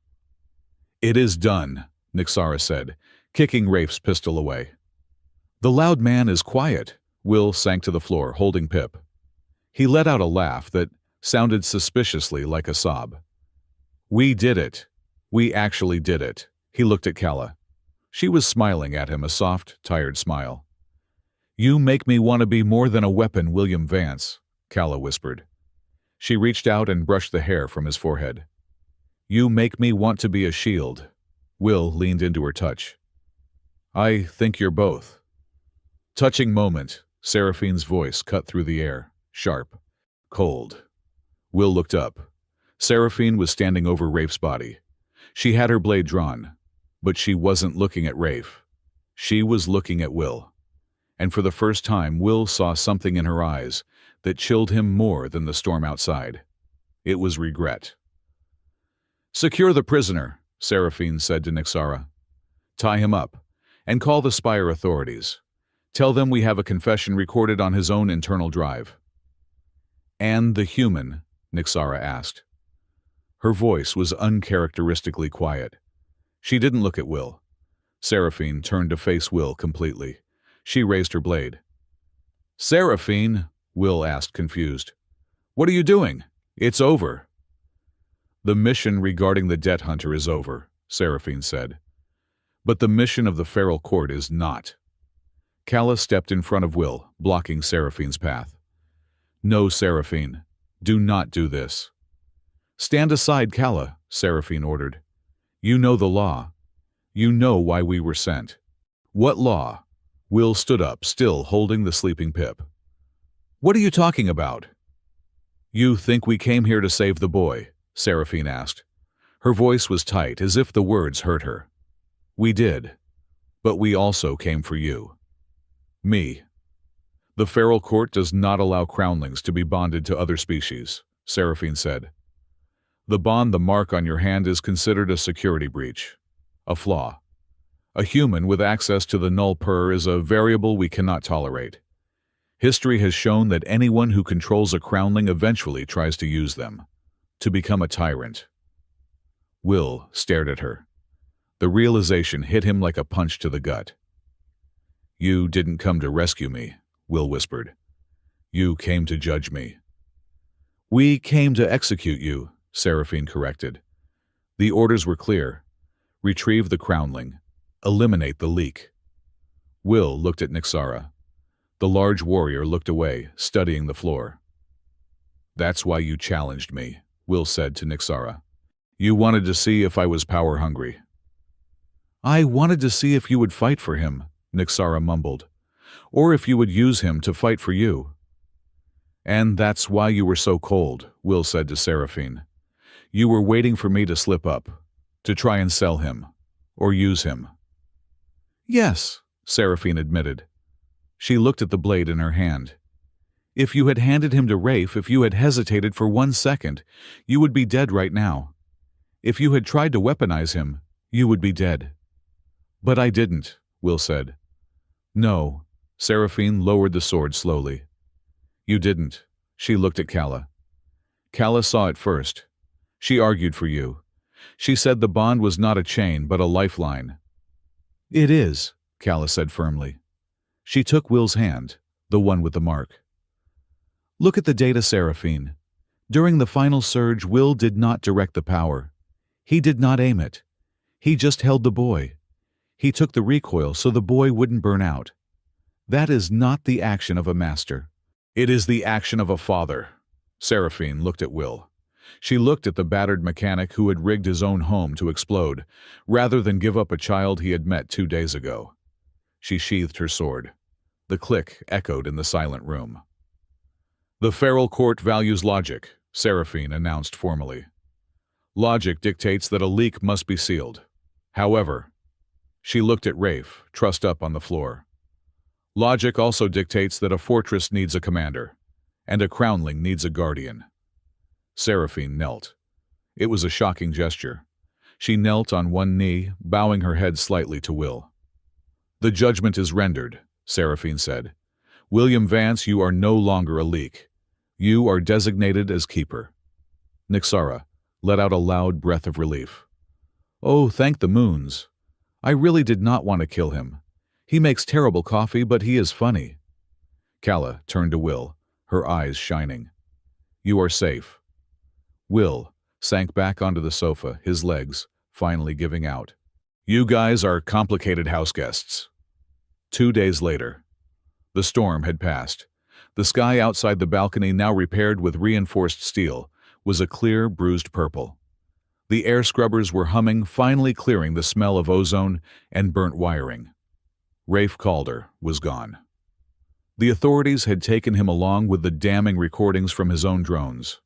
"It is done," Nixara said, kicking Rafe's pistol away. "The loud man is quiet." Will sank to the floor, holding Pip. He let out a laugh that sounded suspiciously like a sob. "We did it. We actually did it." He looked at Calla. She was smiling at him, a soft, tired smile. "You make me want to be more than a weapon, William Vance," Calla whispered. She reached out and brushed the hair from his forehead. "You make me want to be a shield." Will leaned into her touch. "I think you're both." Touching moment, Seraphine's voice cut through the air, sharp, cold. Will looked up. Seraphine was standing over Rafe's body. She had her blade drawn, but she wasn't looking at Rafe. She was looking at Will. And for the first time, Will saw something in her eyes that chilled him more than the storm outside. It was regret. "Secure the prisoner," Seraphine said to Nixara. "Tie him up, and call the Spire authorities. Tell them we have a confession recorded on his own internal drive." "And the human?" Nixara asked. Her voice was uncharacteristically quiet. She didn't look at Will. Seraphine turned to face Will completely. She raised her blade. "Seraphine?" Will asked, confused. "What are you doing? It's over." "The mission regarding the debt hunter is over," Seraphine said. "But the mission of the feral court is not." Calla stepped in front of Will, blocking Seraphine's path. "No, Seraphine. Do not do this." "Stand aside, Calla," Seraphine ordered. "You know the law. You know why we were sent." "What law?" Will stood up, still holding the sleeping Pip. "What are you talking about?" "You think we came here to save the boy?" Seraphine asked. Her voice was tight, as if the words hurt her. "We did. But we also came for you." "Me." "The feral court does not allow crownlings to be bonded to other species," Seraphine said. "The bond the mark on your hand is considered a security breach, a flaw. A human with access to the null purr is a variable we cannot tolerate. History has shown that anyone who controls a crownling eventually tries to use them, to become a tyrant." Will stared at her. The realization hit him like a punch to the gut. "You didn't come to rescue me," Will whispered. "You came to judge me." "We came to execute you," Seraphine corrected. The orders were clear. Retrieve the crownling. Eliminate the leak. Will looked at Nixara. The large warrior looked away, studying the floor. "That's why you challenged me," Will said to Nixara. "You wanted to see if I was power-hungry." "I wanted to see if you would fight for him," Nixara mumbled. "Or if you would use him to fight for you." "And that's why you were so cold," Will said to Seraphine. "You were waiting for me to slip up, to try and sell him, or use him." "Yes," Seraphine admitted. She looked at the blade in her hand. "If you had handed him to Rafe, if you had hesitated for 1 second, you would be dead right now. If you had tried to weaponize him, you would be dead." "But I didn't," Will said. "No." Seraphine lowered the sword slowly. "You didn't." She looked at Calla. "Calla saw it first. She argued for you. She said the bond was not a chain but a lifeline." "It is," Calla said firmly. She took Will's hand, the one with the mark. "Look at the data, Seraphine. During the final surge, Will did not direct the power. He did not aim it. He just held the boy. He took the recoil so the boy wouldn't burn out. That is not the action of a master. It is the action of a father." Seraphine looked at Will. She looked at the battered mechanic who had rigged his own home to explode, rather than give up a child he had met 2 days ago. She sheathed her sword. The click echoed in the silent room. "The feral court values logic," Seraphine announced formally. "Logic dictates that a leak must be sealed. However," she looked at Rafe, trussed up on the floor, "logic also dictates that a fortress needs a commander, and a crownling needs a guardian." Seraphine knelt. It was a shocking gesture. She knelt on one knee, bowing her head slightly to Will. "The judgment is rendered," Seraphine said. "William Vance, you are no longer a leak. You are designated as keeper." Nixara let out a loud breath of relief. "Oh, thank the moons. I really did not want to kill him. He makes terrible coffee, but he is funny." Calla turned to Will, her eyes shining. "You are safe." Will sank back onto the sofa, his legs finally giving out. "You guys are complicated house guests." 2 days later. The storm had passed. The sky outside the balcony, now repaired with reinforced steel, was a clear, bruised purple. The air scrubbers were humming, finally clearing the smell of ozone and burnt wiring. Rafe Calder was gone. The authorities had taken him along with the damning recordings from his own drones.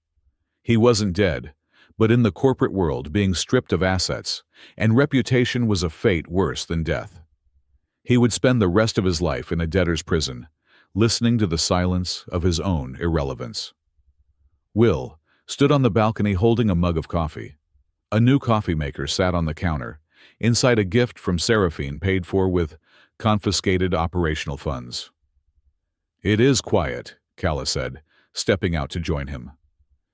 He wasn't dead, but in the corporate world being stripped of assets, and reputation was a fate worse than death. He would spend the rest of his life in a debtor's prison, listening to the silence of his own irrelevance. Will stood on the balcony holding a mug of coffee. A new coffee maker sat on the counter, inside a gift from Seraphine paid for with confiscated operational funds. "It is quiet," Calla said, stepping out to join him.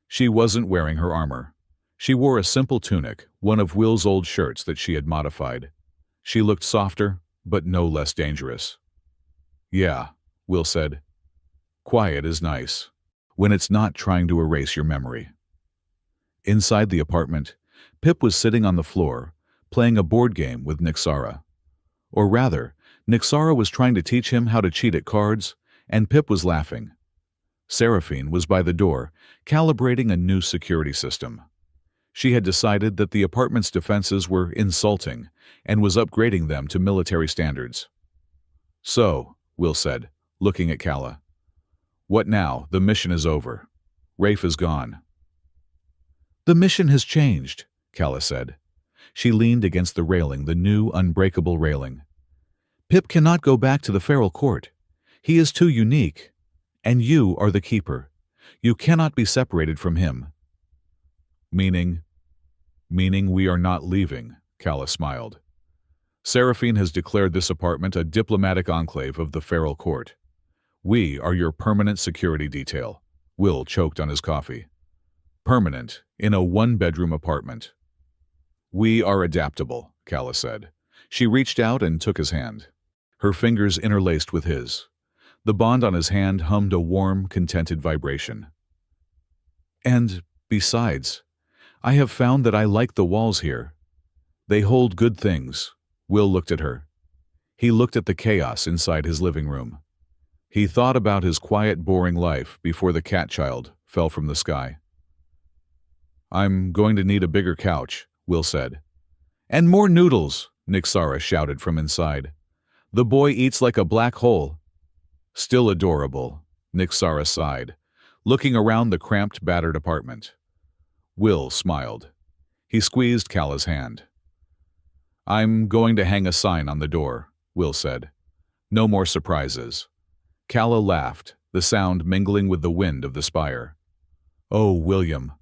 She wasn't wearing her armor. She wore a simple tunic, one of Will's old shirts that she had modified. She looked softer, but no less dangerous. "Yeah," Will said. "Quiet is nice, when it's not trying to erase your memory." Inside the apartment, Pip was sitting on the floor, playing a board game with Nixara. Or rather, Nixara was trying to teach him how to cheat at cards, and Pip was laughing. Seraphine was by the door, calibrating a new security system. She had decided that the apartment's defenses were insulting and was upgrading them to military standards. "So," Will said, looking at Calla. "What now? The mission is over. Rafe is gone." "The mission has changed," Calla said. She leaned against the railing, the new unbreakable railing. "Pip cannot go back to the feral court. He is too unique. And you are the keeper. You cannot be separated from him." Meaning we are not leaving," Calla smiled. "Seraphine has declared this apartment a diplomatic enclave of the feral court. We are your permanent security detail." Will choked on his coffee. "Permanent, in a one-bedroom apartment." "We are adaptable," Calla said. She reached out and took his hand. Her fingers interlaced with his. The bond on his hand hummed a warm, contented vibration. "And, besides, I have found that I like the walls here. They hold good things." Will looked at her. He looked at the chaos inside his living room. He thought about his quiet, boring life before the cat child fell from the sky. "I'm going to need a bigger couch," Will said. "And more noodles," Nixara shouted from inside. "The boy eats like a black hole." "Still adorable," Nixara sighed, looking around the cramped, battered apartment. Will smiled. He squeezed Calla's hand. "I'm going to hang a sign on the door," Will said. "No more surprises." Calla laughed, the sound mingling with the wind of the spire. "Oh, William,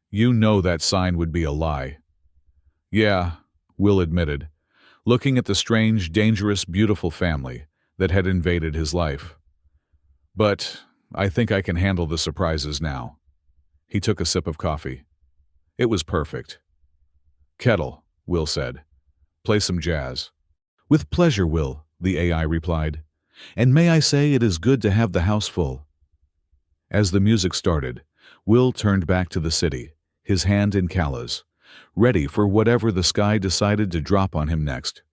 you know that sign would be a lie." "Yeah," Will admitted, looking at the strange, dangerous, beautiful family that had invaded his life. "But I think I can handle the surprises now." He took a sip of coffee. It was perfect. "Kettle," Will said. "Play some jazz." "With pleasure, Will," the AI replied. "And may I say it is good to have the house full." As the music started, Will turned back to the city, his hand in Calla's, ready for whatever the sky decided to drop on him next.